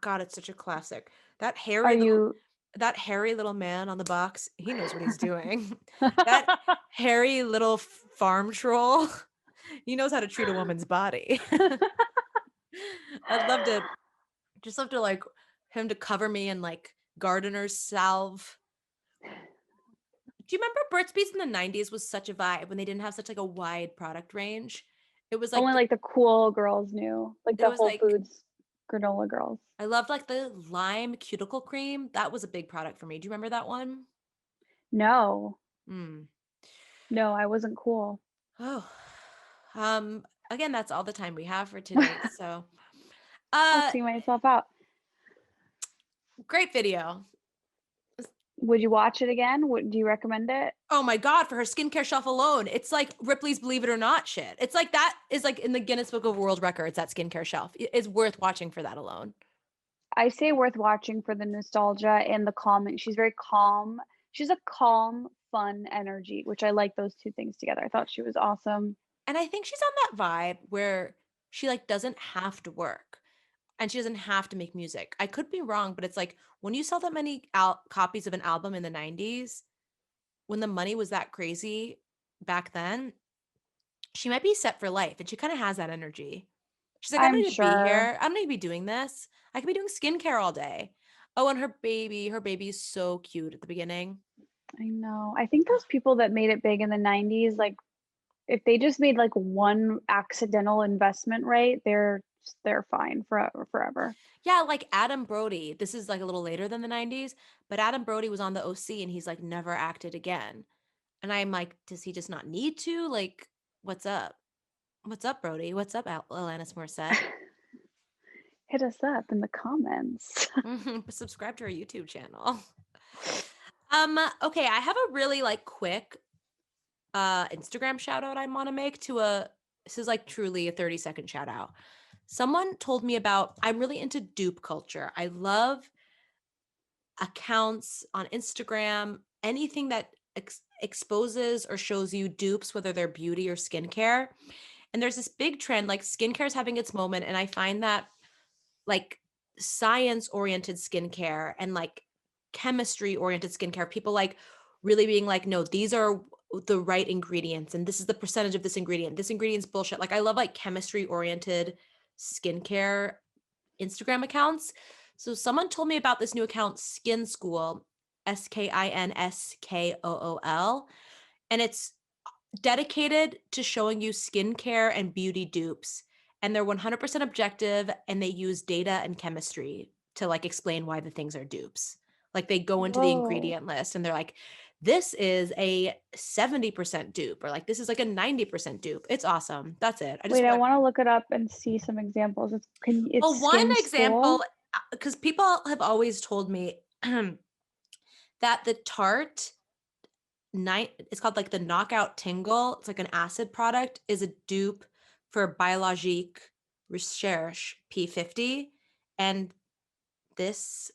God, it's such a classic. Are you That hairy little man on the box, he knows what he's doing. That hairy little farm troll, he knows how to treat a woman's body. I'd love to just love to like him to cover me in like gardener's salve. Do you remember Burt's Bees in the 90s was such a vibe when they didn't have such like a wide product range? It was like Only, like, the cool girls knew, like, it the was Whole like Foods granola girls. I loved like the lime cuticle cream. That was a big product for me. Do you remember that one? No. Mm. No, I wasn't cool. Oh. Again, that's all the time we have for today. So, I'll uh, see myself out. great video. Would you watch it again? Do you recommend it? Oh my God, for her skincare shelf alone. It's like Ripley's Believe It or Not shit. It's like that is like in the Guinness Book of World Records, that skincare shelf. It's worth watching for that alone. I say worth watching for the nostalgia and the calming. She's very calm. She's a calm, fun energy, which I like those two things together. I thought she was awesome. And I think she's on that vibe where she like doesn't have to work and she doesn't have to make music. I could be wrong, but it's like when you sell that many copies of an album in the 90s, when the money was that crazy back then, she might be set for life and she kind of has that energy. She's like, I don't I'm need to be sure. here. I don't need to be doing this. I could be doing skincare all day. Oh, and her baby is so cute at the beginning. I know. I think those people that made it big in the 90s, like if they just made like one accidental investment right, they're fine forever. Yeah, like Adam Brody. This is like a little later than the 90s, but Adam Brody was on the OC and he's like never acted again. And I'm like, does he just not need to? Like, what's up? What's up, Brody? What's up, Alanis Morissette? Hit us up in the comments. Subscribe to our YouTube channel. Okay, I have a really like quick Instagram shout out I want to make to a this is like truly a 30-second shout out. Someone told me about I'm really into dupe culture. I love accounts on Instagram, anything that exposes or shows you dupes, whether they're beauty or skincare. And there's this big trend, like skincare is having its moment. And I find that like science oriented skincare and like chemistry oriented skincare, people like really being like, no, these are the right ingredients. And this is the percentage of this ingredient. This ingredient's bullshit. Like I love like chemistry oriented skincare Instagram accounts. So someone told me about this new account, Skin School, SKINSKOOL, and it's dedicated to showing you skincare and beauty dupes. And they're 100% objective and they use data and chemistry to like explain why the things are dupes. Like they go into the Whoa. ingredient list and they're like, this is a 70% dupe or like this is like a 90% dupe. It's awesome. That's it. I just Wait, I want want to look it up and see some examples. It's well, one Skin example, School. because people have always told me that the Tarte night, it's called like the Knockout Tingle. It's like an acid product, is a dupe for Biologique Recherche P50. And this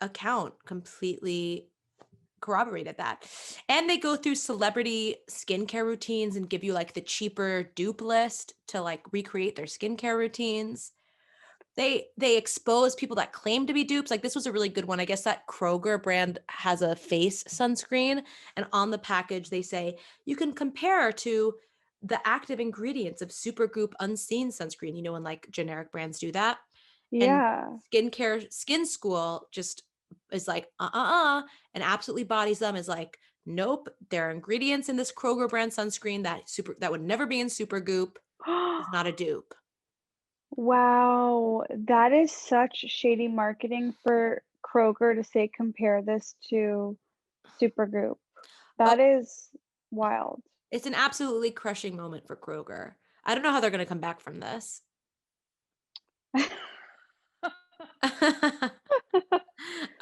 account completely corroborated that. And they go through celebrity skincare routines and give you like the cheaper dupe list to like recreate their skincare routines. They expose people that claim to be dupes. Like this was a really good one. I guess that Kroger brand has a face sunscreen, and on the package they say you can compare to the active ingredients of Supergoop Unseen sunscreen. You know, when like generic brands do that, and Yeah. Skin School just is like and absolutely bodies them, is like nope, there are ingredients in this Kroger brand sunscreen that would never be in Supergoop, is not a dupe. Wow, that is such shady marketing for Kroger to say compare this to Supergoop. Oh, That is wild. it's an absolutely crushing moment for Kroger. I don't know how they're going to come back from this.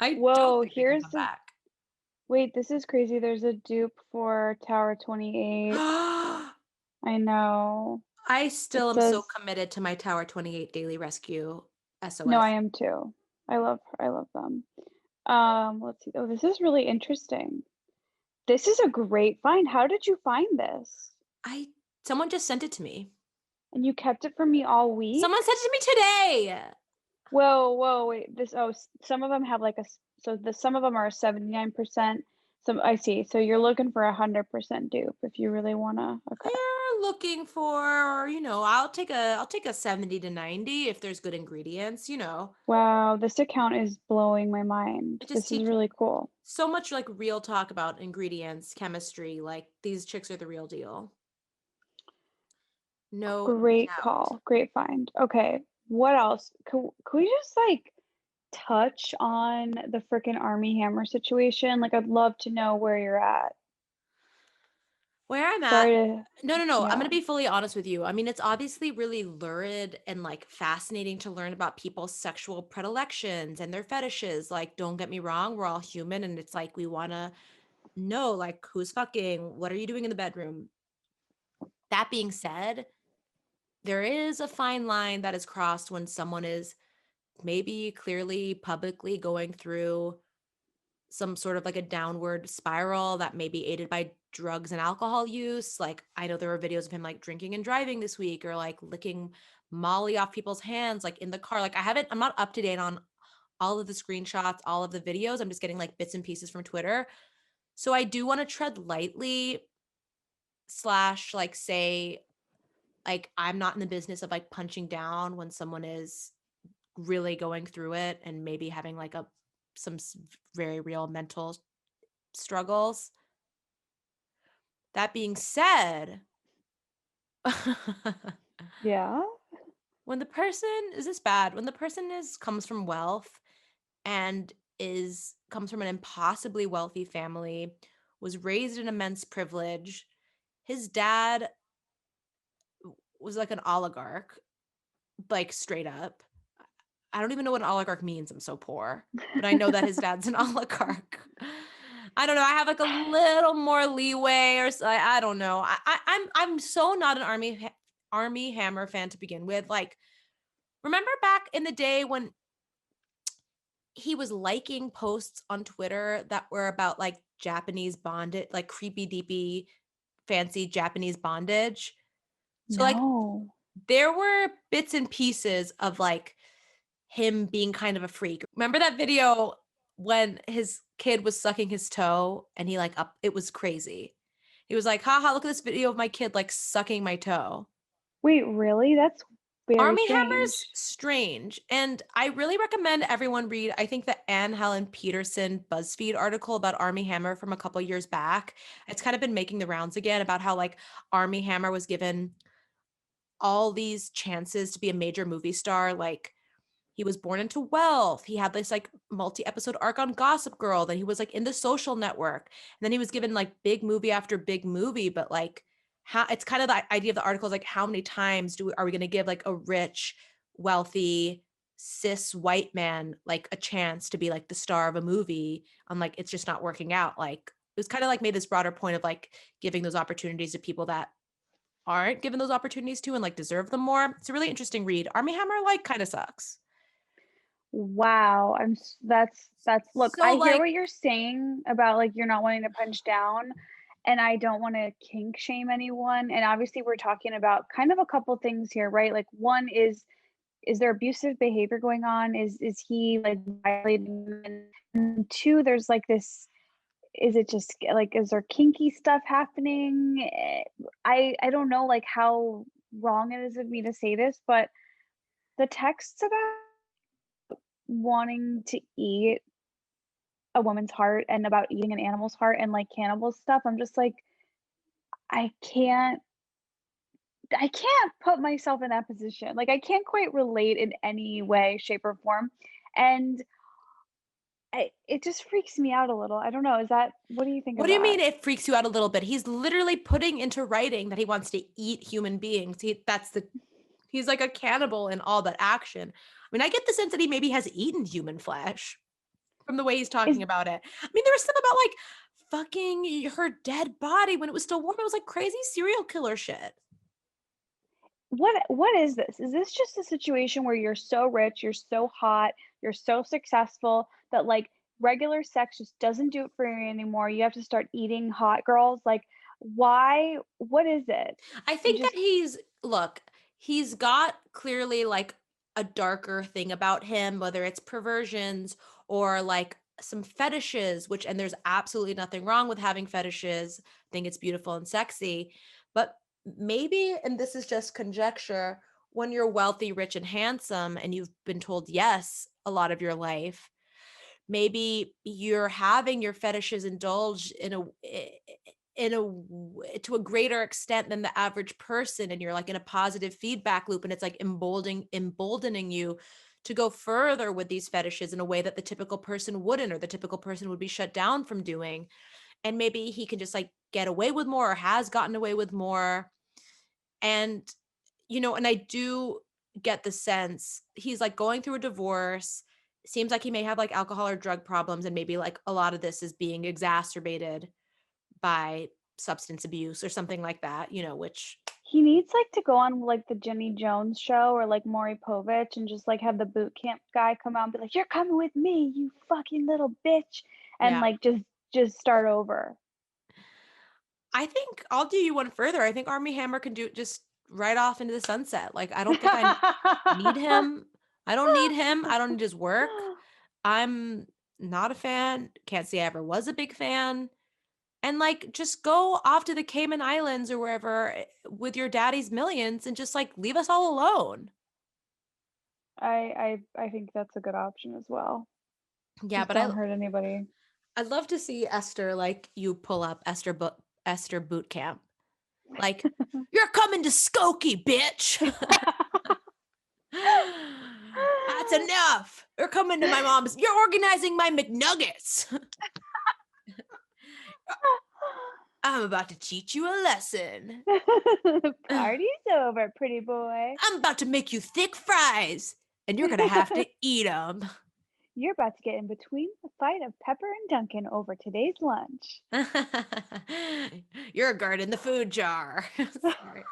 I don't Whoa, think they can here's come the back. wait, this is crazy. There's a dupe for Tower 28. I know. I It still am so says committed to my Tower 28 Daily Rescue no, I SOS. am too. I love them. Let's see. Oh, this is really interesting. This is a great find. How did you find this? I Someone just sent it to me. And you kept it from me all week? Someone sent it to me today. Whoa, whoa, wait. Some of them have like some of them are 79%. Some I see. So you're looking for 100% dupe if you really wanna. Okay. They're looking for, I'll take a 70 to 90 if there's good ingredients. Wow, this account is blowing my mind. It just This is teaches really cool. so much like real talk about ingredients, chemistry, like these chicks are the real deal. No Great doubt. call. Great find. Okay. What else? Could we just like touch on the frickin' Army Hammer situation? Like, I'd love to know where you're at. Where I'm at Sorry to, no, I'm yeah. gonna be fully honest with you. I mean, it's obviously really lurid and, like, fascinating to learn about people's sexual predilections and their fetishes, like, don't get me wrong, we're all human, and it's like we wanna know, like, who's fucking, what are you doing in the bedroom? That being said, there is a fine line that is crossed when someone is maybe clearly publicly going through some sort of like a downward spiral that may be aided by drugs and alcohol use. Like I know there were videos of him like drinking and driving this week or like licking Molly off people's hands like in the car. Like I'm not up to date on all of the screenshots, all of the videos. I'm just getting like bits and pieces from Twitter. So I do want to tread lightly slash like say like I'm not in the business of like punching down when someone is really going through it and maybe having like very real mental struggles. That being said, Yeah. when the person is this bad, when the person is comes from wealth and is comes from an impossibly wealthy family, was raised in immense privilege. His dad was like an oligarch, like straight up. I don't even know what an oligarch means. I'm so poor, but I know that his dad's an oligarch. I don't know. I have like a little more leeway, or I don't know. I'm so not an Army Hammer fan to begin with. Like, remember back in the day when he was liking posts on Twitter that were about like Japanese bondage, like creepy, deepy, fancy Japanese bondage. So like No. there were bits and pieces of like him being kind of a freak. Remember that video when his kid was sucking his toe and he like up it was crazy. He was like, "Haha, look at this video of my kid like sucking my toe." Wait, really? That's very Army Hammer's strange. strange, and I really recommend everyone read, I think, the Anne Helen Peterson BuzzFeed article about Army Hammer from a couple years back. It's kind of been making the rounds again about how like Army Hammer was given all these chances to be a major movie star, like he was born into wealth. He had this like multi-episode arc on Gossip Girl. Then he was like in The Social Network. And then he was given like big movie after big movie. But like, how it's kind of the idea of the article is like, how many times are we going to give like a rich, wealthy, cis white man like a chance to be like the star of a movie? And like, it's just not working out. Like, it was kind of like made this broader point of like giving those opportunities to people that aren't given those opportunities to and like deserve them more. It's a really interesting read. Army Hammer like kind of sucks. Wow, that's look, So I hear like what you're saying about, like, you're not wanting to punch down, and I don't wanna kink shame anyone, and obviously we're talking about kind of a couple things here, right? Like, one is there abusive behavior going on? Is he, like, violating women? And 2, there's, like, this is it just like, is there kinky stuff happening? I don't know, like, how wrong it is of me to say this, but the texts about wanting to eat a woman's heart and about eating an animal's heart and, like, cannibal stuff, I'm just like, I can't I can't put myself in that position. Like, I can't quite relate in any way, shape, or form, and it just freaks me out a little. I don't know, is that what do you think what of do you mean that? it freaks you out a little bit? He's literally putting into writing that he wants to eat human beings. He's like a cannibal in all but action. I mean, I get the sense that he maybe has eaten human flesh from the way he's Is talking about it. I mean, there was stuff about like fucking her dead body when it was still warm. It was like crazy serial killer shit. what is this? Is this just a situation where you're so rich, you're so hot, you're so successful that, like, regular sex just doesn't do it for you anymore, you have to start eating hot girls? Like, why what is it? I You think that just he's got clearly like a darker thing about him, whether it's perversions or like some fetishes, which, and there's absolutely nothing wrong with having fetishes. I think it's beautiful and sexy. But maybe, and this is just conjecture, when you're wealthy, rich, and handsome, and you've been told yes a lot of your life, maybe you're having your fetishes indulged to a greater extent than the average person, and you're like in a positive feedback loop, and it's like emboldening you to go further with these fetishes in a way that the typical person wouldn't, or the typical person would be shut down from doing. And maybe he can just like get away with more or has gotten away with more. And, and I do get the sense he's like going through a divorce. Seems like he may have like alcohol or drug problems. And maybe like a lot of this is being exacerbated by substance abuse or something like that, which He needs like to go on like the Jenny Jones show or like Maury Povich and just like have the boot camp guy come out and be like, "You're coming with me, you fucking little bitch," and yeah. like just start over. I think I'll do you one further. I think Army Hammer can do it just right off into the sunset. Like, I don't think I need him. I don't need him. I don't need his work. I'm not a fan. Can't say I ever was a big fan. And like, just go off to the Cayman Islands or wherever with your daddy's millions and just like leave us all alone. I think that's a good option as well. Yeah, Just but don't hurt anybody. I'd love to see Esther, like you pull up Esther boot camp. Like, you're coming to Skokie, bitch. That's enough. You're coming to my mom's. You're organizing my McNuggets. I'm about to teach you a lesson. Party's over, pretty boy. I'm about to make you thick fries, and you're going to have to eat them. You're about to get in between the fight of Pepper and Duncan over today's lunch. You're guarding the food jar. Sorry.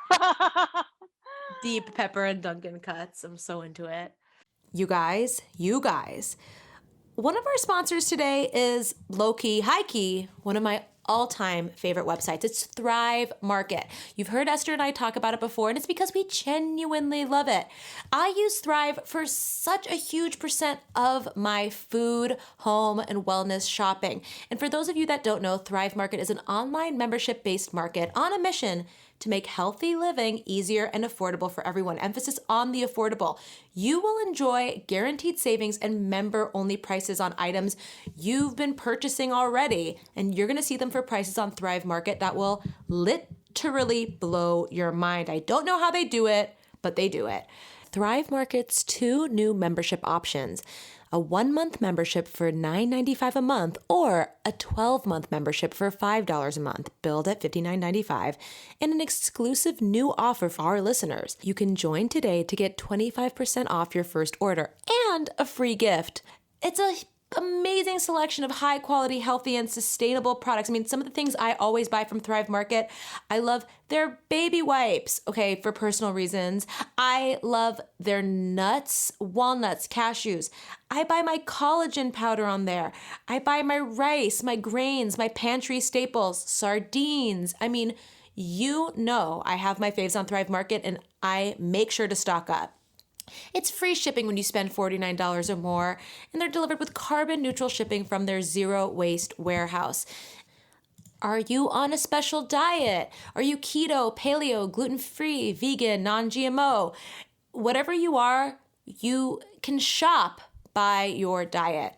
Deep Pepper and Duncan cuts. I'm so into it. You guys. One of our sponsors today is low-key, high-key, one of my all-time favorite websites. It's Thrive Market. You've heard Esther and I talk about it before, and it's because we genuinely love it. I use Thrive for such a huge percent of my food, home, and wellness shopping. And for those of you that don't know, Thrive Market is an online membership-based market on a mission to make healthy living easier and affordable for everyone. Emphasis on the affordable. You will enjoy guaranteed savings and member-only prices on items you've been purchasing already, and you're going to see them for prices on Thrive Market that will literally blow your mind. I don't know how they do it, but they do it. Thrive Market's 2 new membership options: a 1-month membership for $9.95 a month or a 12-month membership for $5 a month, billed at $59.95, and an exclusive new offer for our listeners. You can join today to get 25% off your first order and a free gift. It's a amazing selection of high quality, healthy, and sustainable products. I mean, some of the things I always buy from Thrive Market, I love their baby wipes, okay, for personal reasons. I love their nuts, walnuts, cashews. I buy my collagen powder on there. I buy my rice, my grains, my pantry staples, sardines. I mean, I have my faves on Thrive Market, and I make sure to stock up. It's free shipping when you spend $49 or more, and they're delivered with carbon neutral shipping from their zero waste warehouse. Are you on a special diet? Are you keto, paleo, gluten-free, vegan, non-GMO? Whatever you are, you can shop by your diet.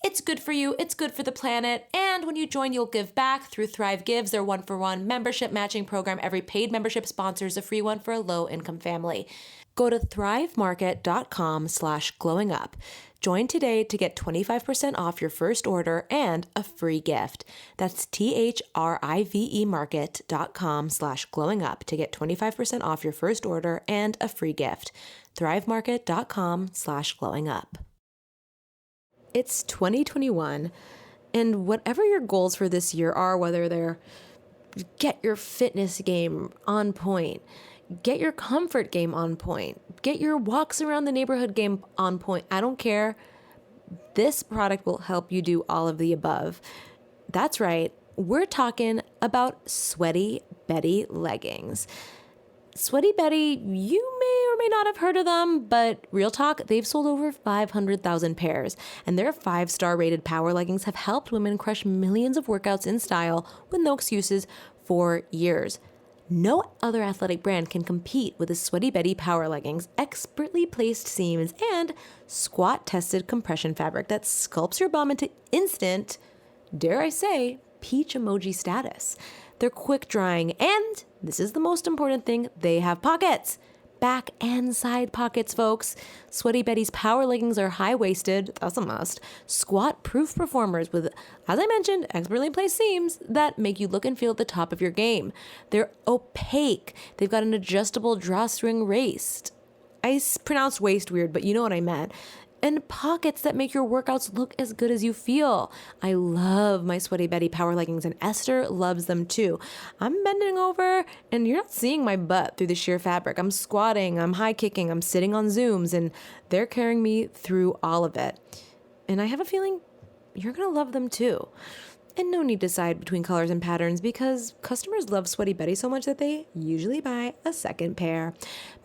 It's good for you, it's good for the planet, and when you join, you'll give back through Thrive Gives, their 1-for-1 membership matching program. Every paid membership sponsors a free one for a low-income family. Go to thrivemarket.com/glowingup. Join today to get 25% off your first order and a free gift. That's THRIVE market.com/glowingup to get 25% off your first order and a free gift. thrivemarket.com/glowingup. It's 2021, and whatever your goals for this year are, whether they're get your fitness game on point, get your comfort game on point, get your walks around the neighborhood game on point, I don't care. This product will help you do all of the above. That's right. We're talking about Sweaty Betty leggings. Sweaty Betty, you may or may not have heard of them, but real talk, they've sold over 500,000 pairs, and their 5-star rated power leggings have helped women crush millions of workouts in style with no excuses for years. No other athletic brand can compete with the Sweaty Betty power leggings, expertly placed seams, and squat-tested compression fabric that sculpts your bum into instant, dare I say, peach emoji status. They're quick drying, and this is the most important thing, they have pockets. back and side pockets, folks. Sweaty Betty's power leggings are high-waisted, that's a must, squat-proof performers with, as I mentioned, expertly placed seams that make you look and feel at the top of your game. They're opaque. They've got an adjustable drawstring waist. Pronounced waist weird, but you know what I meant. And pockets that make your workouts look as good as you feel. I love my Sweaty Betty power leggings, and Esther loves them too. I'm bending over, and you're not seeing my butt through the sheer fabric. I'm squatting, I'm high kicking, I'm sitting on Zooms, and they're carrying me through all of it. And I have a feeling you're gonna love them too. And no need to decide between colors and patterns because customers love Sweaty Betty so much that they usually buy a second pair.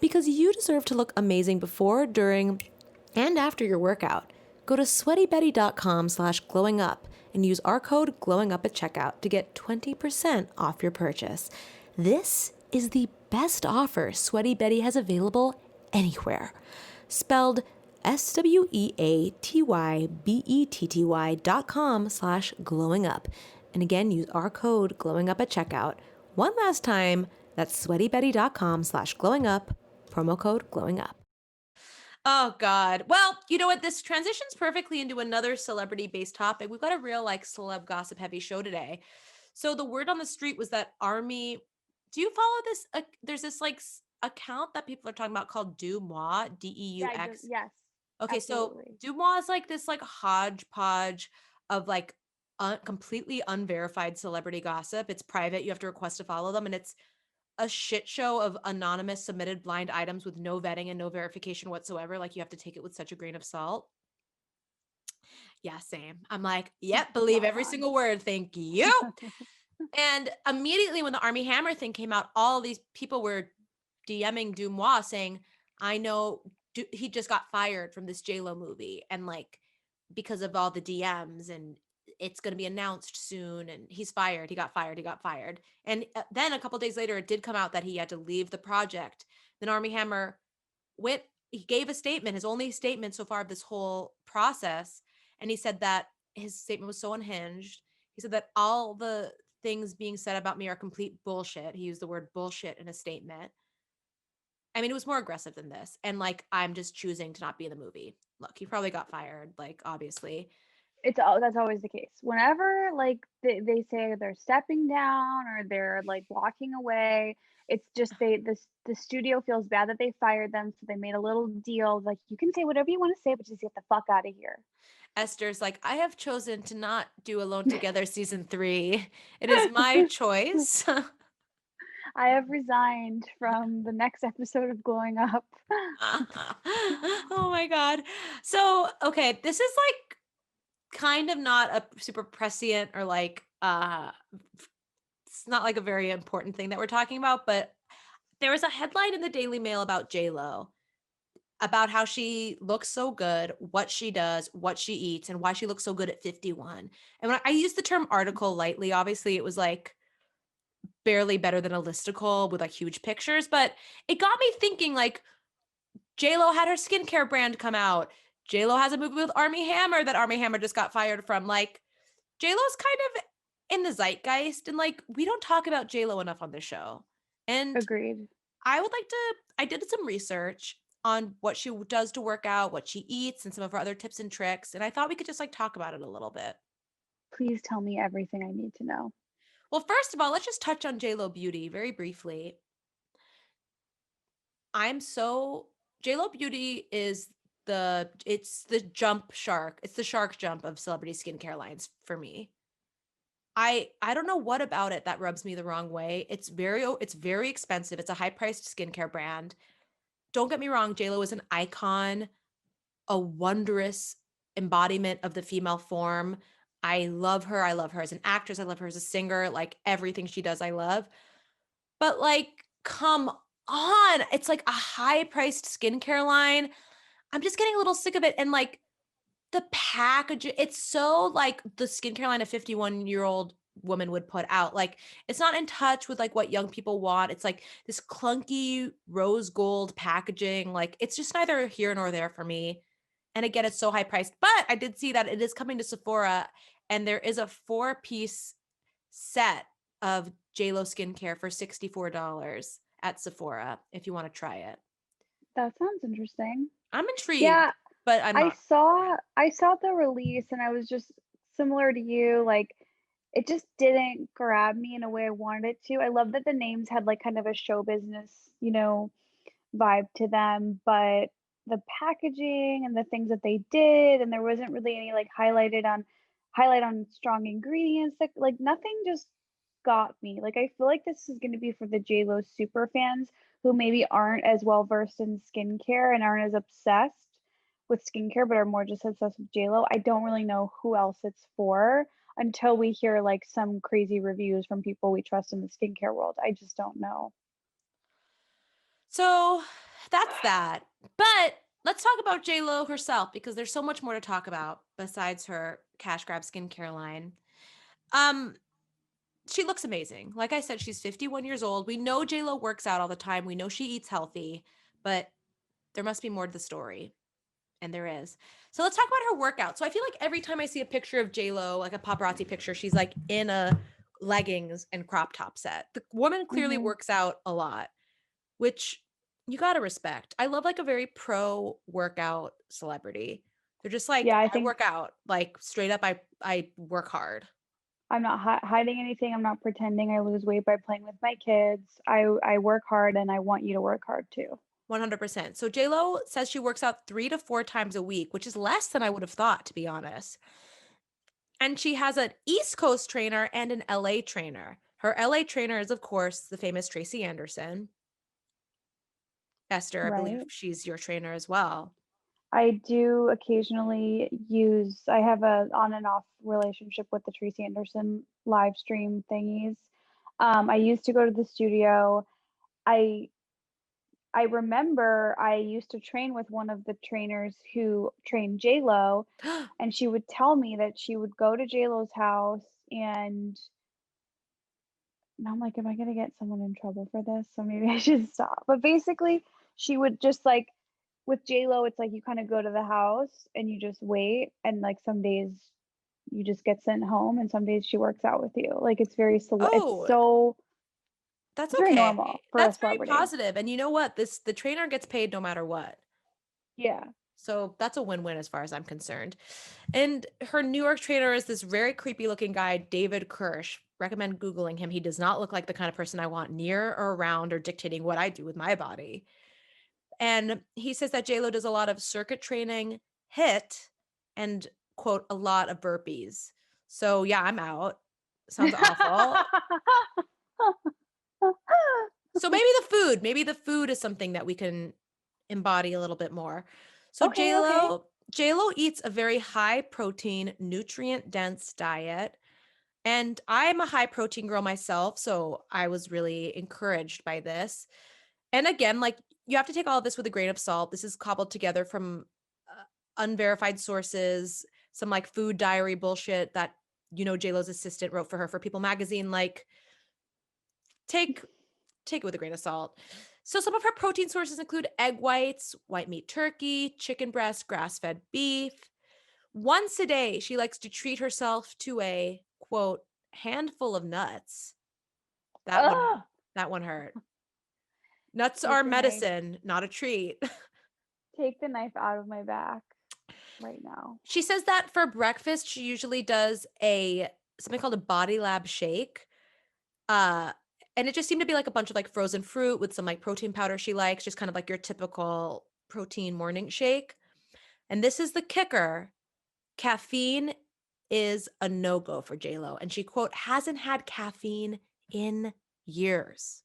Because you deserve to look amazing before, during, and after your workout. Go to sweatybetty.com/glowingup and use our code glowingup at checkout to get 20% off your purchase. This is the best offer Sweaty Betty has available anywhere. Spelled sweatybetty.com/glowingup. And again, use our code glowingup at checkout. One last time, that's sweatybetty.com/glowingup, promo code glowingup. Oh God. Well, you know what? This transitions perfectly into another celebrity-based topic. We've got a real like celeb gossip heavy show today. So the word on the street was that Army. Do you follow this? There's this like account that people are talking about called Dumois, Yeah, I do. Deux. Yes, Okay, so absolutely. Dumois is like this like hodgepodge of like completely unverified celebrity gossip. It's private. You have to request to follow them, and it's a shit show of anonymous submitted blind items with no vetting and no verification whatsoever. Like you have to take it with such a grain of salt. Yeah, same. I'm like, yep, believe Not every fun. single word. Thank you. And immediately when the Army Hammer thing came out, all these people were DMing Dumois saying, I know he just got fired from this Jlo movie. And like, because of all the DMs and it's going to be announced soon and he's fired. He got fired. He got fired. And then a couple days later, it did come out that he had to leave the project. Then Army Hammer he gave a statement, his only statement so far of this whole process. And he said that his statement was so unhinged. He said that all the things being said about me are complete bullshit. He used the word bullshit in a statement. I mean, it was more aggressive than this. And like, I'm just choosing to not be in the movie. Look, he probably got fired, like, obviously. That's always the case. Whenever, like, they say they're stepping down or they're, like, walking away, it's just the studio feels bad that they fired them, so they made a little deal, like, "You can say whatever you wanna say, but just get the fuck out of here." Esther's like, I have chosen to not do Alone Together season 3. It is my choice. I have resigned from the next episode of Glowing Up. Oh my God. So, okay, this is like kind of not a super prescient or like it's not like a very important thing that we're talking about, but there was a headline in the Daily Mail about Lo, about how she looks so good, what she does, what she eats, and why she looks so good at 51. And when I use the term article lightly, obviously it was like barely better than a listicle with like huge pictures, but it got me thinking like Lo had her skincare brand come out. Lo has a movie with Army Hammer that Army Hammer just got fired from. Like Lo's kind of in the zeitgeist, and like we don't talk about Lo enough on this show. And Agreed. I did some research on what she does to work out, what she eats, and some of her other tips and tricks. And I thought we could just like talk about it a little bit. Please tell me everything I need to know. Well, first of all, let's just touch on Jlo Beauty very briefly. I'm so Jlo Beauty is it's the jump shark. It's the shark jump of celebrity skincare lines for me. I don't know what about it that rubs me the wrong way. It's very expensive. It's a high-priced skincare brand. Don't get me wrong, JLo is an icon, a wondrous embodiment of the female form. I love her. I love her as an actress. I love her as a singer. Like everything she does, I love. But like, come on. It's like a high-priced skincare line. I'm just getting a little sick of it. And like the package, it's so like the skincare line a 51-year-old woman would put out. Like it's not in touch with like what young people want. It's like this clunky rose gold packaging. Like it's just neither here nor there for me. And again, it's so high priced. But I did see that it is coming to Sephora and there is a 4-piece set of JLo skincare for $64 at Sephora if you want to try it. That sounds interesting. I'm intrigued, Yeah, but I'm I not. saw I saw the release and I was just similar to you, like, it just didn't grab me in a way I wanted it to. I love that the names had, like, kind of a show business, vibe to them, but the packaging and the things that they did, and there wasn't really any, like, highlight on strong ingredients, like, nothing just got me. Like, I feel like this is gonna be for the Lo super fans who maybe aren't as well versed in skincare and aren't as obsessed with skincare, but are more just obsessed with Lo. I don't really know who else it's for until we hear, like, some crazy reviews from people we trust in the skincare world. I just don't know. So that's that. But let's talk about JLo herself because there's so much more to talk about besides her cash grab skincare line. Um, she looks amazing. Like I said, she's 51 years old. We know JLo works out all the time. We know she eats healthy, but there must be more to the story. And there is. So let's talk about her workout. So I feel like every time I see a picture of JLo, like a paparazzi picture, she's like in a leggings and crop top set. The woman clearly Mhm. works out a lot, which you got to respect. I love like a very pro workout celebrity. They're just like, Yeah, I I think work out, like straight up, I work hard. I'm not hiding anything, I'm not pretending I lose weight by playing with my kids. I work hard, and I want you to work hard too. 100%. So JLo says she works out 3 to 4 times a week, which is less than I would have thought, to be honest. And she has an East Coast trainer and an LA trainer. Her LA trainer is, of course, the famous Tracy Anderson. Esther, I believe Right? she's your trainer as well. I do occasionally use I have a on and off relationship with the Tracy Anderson live stream thingies. I used to go to the studio. I I remember I used to train with one of the trainers who trained Lo, and she would tell me that she would go to Lo's house and I'm like, "Am I gonna get someone in trouble for this? So maybe I should stop." But basically, she would just like with Lo, it's like you kind of go to the house and you just wait, and like some days you just get sent home, and some days she works out with you. Like Oh, that's it's very okay. normal for a That's very celebrity. positive. And you know what? The trainer gets paid no matter what. Yeah. So that's a win-win as far as I'm concerned. And her New York trainer is this very creepy looking guy, David Kirsch. Recommend Googling him. He does not look like the kind of person I want near or around or dictating what I do with my body. And he says that JLo does a lot of circuit training, hit, and quote, a lot of burpees. So yeah, I'm out. Sounds awful. So maybe the food is something that we can embody a little bit more. So Okay, okay. JLo eats a very high protein, nutrient dense diet. And I'm a high protein girl myself, so I was really encouraged by this. And again, like you have to take all of this with a grain of salt. This is cobbled together from unverified sources, some like food diary bullshit that JLo's assistant wrote for her for People magazine. Like take take it with a grain of salt. So some of her protein sources include egg whites, white meat turkey, chicken breast, grass-fed beef. Once a day, she likes to treat herself to a quote handful of nuts. That one Ugh! that one hurt. Nuts Take are the knife medicine, not a treat. take the knife out of my back right now. She says that for breakfast, she usually does a something called a body lab shake. Uh, and it just seemed to be like a bunch of like frozen fruit with some like protein powder she likes, just kind of like your typical protein morning shake. And this is the kicker. Caffeine is a no-go for JLo. And she quote hasn't had caffeine in years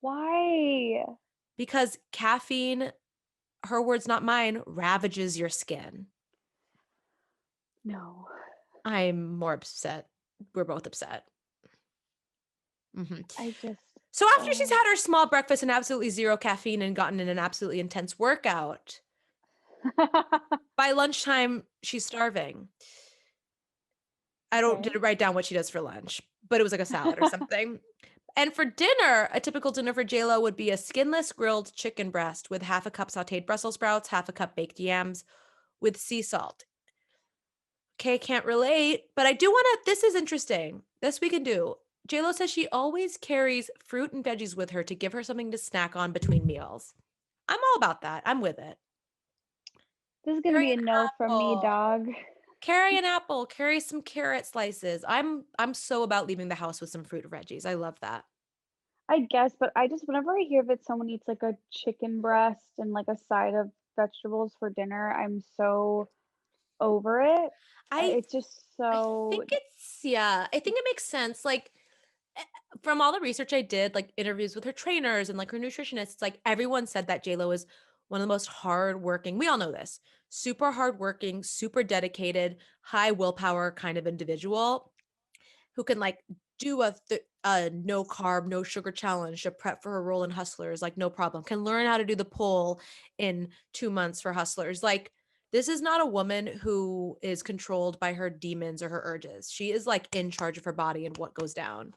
Why? because caffeine, her words, not mine, ravages your skin. No. I'm more upset. We're both upset. Mhm. I just So after she's oh. had her small breakfast and absolutely zero caffeine and gotten in an absolutely intense workout, by lunchtime she's starving. I don't Okay. didn't write down what she does for lunch, but it was like a salad or something. And for dinner, a typical dinner for JLo would be a skinless grilled chicken breast with half a cup sauteed Brussels sprouts, half a cup baked yams with sea salt. Okay, can't relate, but I do want to. This is interesting. This we can do. JLo says she always carries fruit and veggies with her to give her something to snack on between meals. I'm all about that. I'm with it. This is gonna Carry be a no an from me, apple. dog. Carry an apple. Carry some carrot slices. I'm so about leaving the house with some fruit or veggies. I love that. I guess, but I just whenever I hear that someone eats like a chicken breast and like a side of vegetables for dinner, I'm so over it. I It's just I so think it's yeah, I think it makes sense. Like eh, from all the research I did, like interviews with her trainers and like her nutritionists, like everyone said that JLo is one of the most hardworking. We all know this. Super hardworking, super dedicated, high willpower kind of individual who can like do a no carb, no sugar challenge to prep for her role in Hustlers, like no problem. Can learn how to do the pull in 2 months for Hustlers. Like this is not a woman who is controlled by her demons or her urges. She is like in charge of her body and what goes down.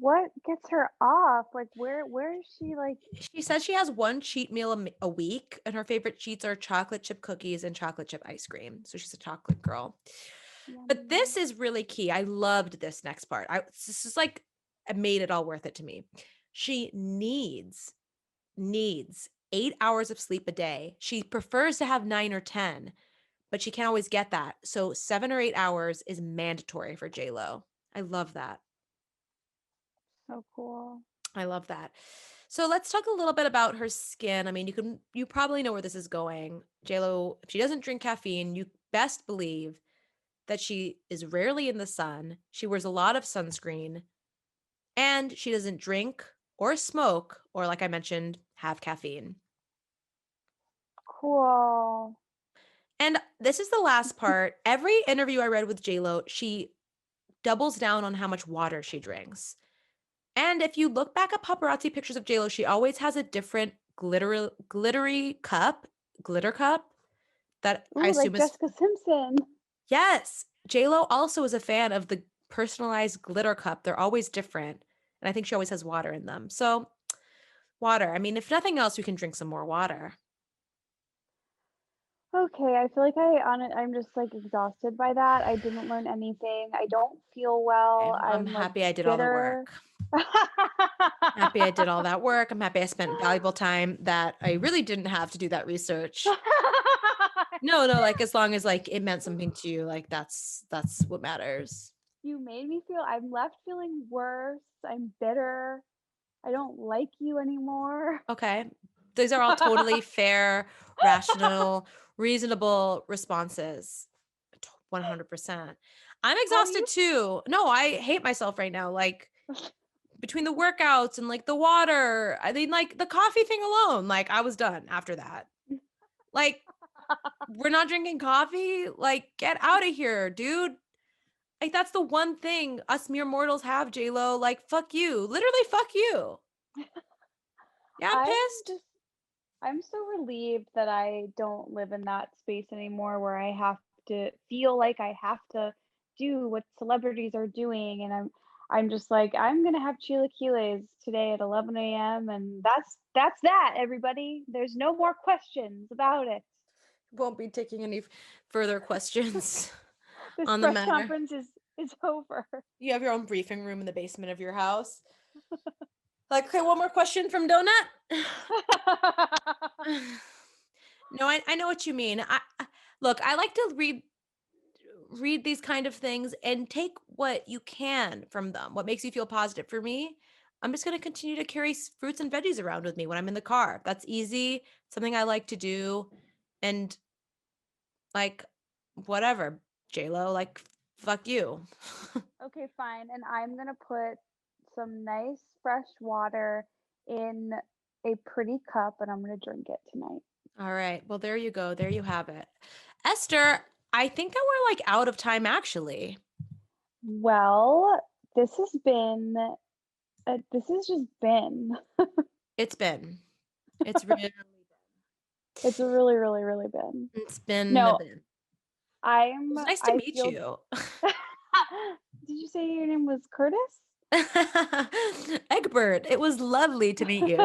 what gets her off? Like where is she like She says she has one cheat meal a week, and her favorite cheats are chocolate chip cookies and chocolate chip ice cream. So she's a chocolate girl. But yummy? this is really key. I loved this next part. This is like it made it all worth it to me. She needs 8 hours of sleep a day. She prefers to have 9 or 10, but she can't always get that. So 7 or 8 hours is mandatory for J Lo. I love that. So cool. I love that. So let's talk a little bit about her skin. I mean, you probably know where this is going. JLo, if she doesn't drink caffeine, you best believe that she is rarely in the sun. She wears a lot of sunscreen and she doesn't drink or smoke or like I mentioned, have caffeine. Cool. And this is the last part. Every interview I read with JLo, she doubles down on how much water she drinks. And if you look back at paparazzi pictures of JLo, she always has a different glittery cup, glitter cup that I Ooh, like assume is Jessica Simpson. yes. JLo also is a fan of the personalized glitter cup. They're always different. And I think she always has water in them. So water. I mean, if nothing else, we can drink some more water. Okay, I feel like I'm just like exhausted by that. I didn't learn anything. I don't feel Okay. well. I'm I'm like happy I did all the bitter. work. Happy I did all that work. I'm happy I spent valuable time that I really didn't have to do that research. No, no, like as long as like it meant something to you, like that's what matters. You made me feel I'm left feeling worse. I'm bitter. I don't like you anymore. Okay. These are all totally fair, rational, reasonable responses. 100%. I'm How do exhausted you too. No, I hate myself right now. Like between the workouts and like the water, I mean, like the coffee thing alone, like I was done after that. Like, we're not drinking coffee? Like, get out of here, dude. Like, that's the one thing us mere mortals have, J-Lo. Like, fuck you. Literally, fuck you. Yeah, I'm I'm pissed. just I'm so relieved that I don't live in that space anymore where I have to feel like I have to do what celebrities are doing, and I'm just like, "I'm gonna have chilaquiles today at 11 AM, and that's that, everybody. There's no more questions about it. Won't be taking any further questions This on the press matter. conference is over." You have your own briefing room in the basement of your house. Like, okay, one more question from Donut. No, I know what you mean. Look, I like to read these kind of things and take what you can from them. What makes you feel positive for me? I'm just going to continue to carry fruits and veggies around with me when I'm in the car. That's easy, something I like to do. And like, whatever, JLo, like, fuck you. Okay, fine, and I'm gonna put some nice fresh water in a pretty cup, and I'm gonna drink it tonight. All right. Well, there you go. There you have it. Esther, I think that we're like out of time actually. Well, this has just been It's been. It's really it's really, really, really been. it's been a No, bit. It I'm was nice to I meet feel you. Did you say your name was Curtis? Egbert, it was lovely to meet you.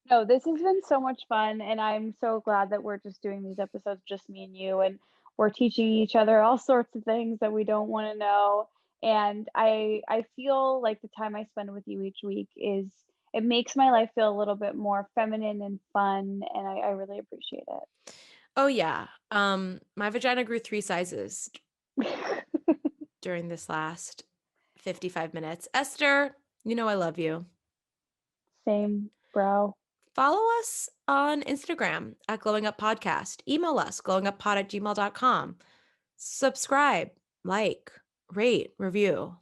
No, this has been so much fun, and I'm so glad that we're just doing these episodes, just me and you, and we're teaching each other all sorts of things that we don't want to know. And I feel like the time I spend with you each week is it makes my life feel a little bit more feminine and fun, and I really appreciate Oh yeah. My vagina grew 3 sizes it. during this last 55 minutes. Esther, you know I love you. Same, bro. Follow us on Instagram at Glowing Up Podcast. Email us, glowinguppod@gmail.com. Subscribe, like, rate, review.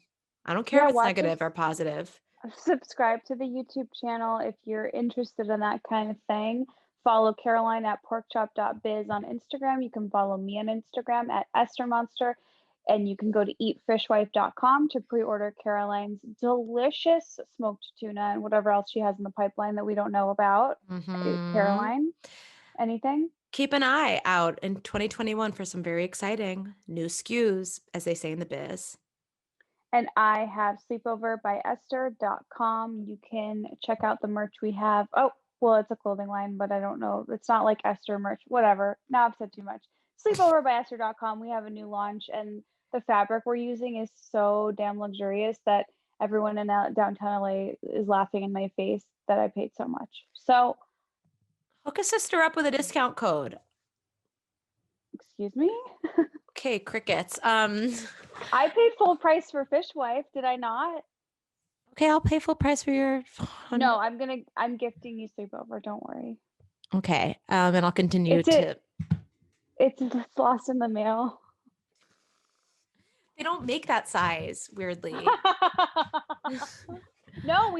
I don't care Yeah, if it's watch us. negative or positive. Subscribe to the YouTube channel if you're interested in that kind of thing. Follow Caroline at porkchop.biz on Instagram. You can follow me on Instagram at Esther Monster. And you can go to eatfishwife.com to pre-order Caroline's delicious smoked tuna and whatever else she has in the pipeline that we don't know about. Caroline, anything? Keep an eye out in 2021 for some very exciting new SKUs, as they say in the biz. And I have sleepoverbyesther.com. You can check out the merch we have. Oh, well, it's a clothing line, but I don't know. It's not like Esther merch, whatever. Now I've said too much. Sleepoverbyesther.com. We have a new launch, and the fabric we're using is so damn luxurious that everyone in downtown LA is laughing in my face that I paid so much. So, Hook a sister up with a discount code. excuse me? Okay, crickets. I paid full price for Fishwife, did I not? Okay, I'll pay full price for your. No, I'm gifting you sleepover, don't worry. Okay, and I'll continue to. It's lost in the mail. They don't make that size, weirdly. No,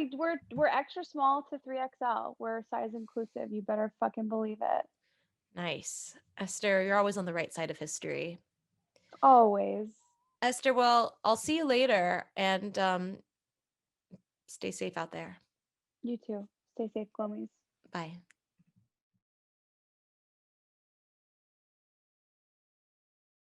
we're extra small to 3XL. We're size inclusive. You better fucking believe it. Nice. Esther, you're always on the right side of history. Always. Esther, well, I'll see you later, and stay safe out there. You too. Stay safe, Glomies. Bye.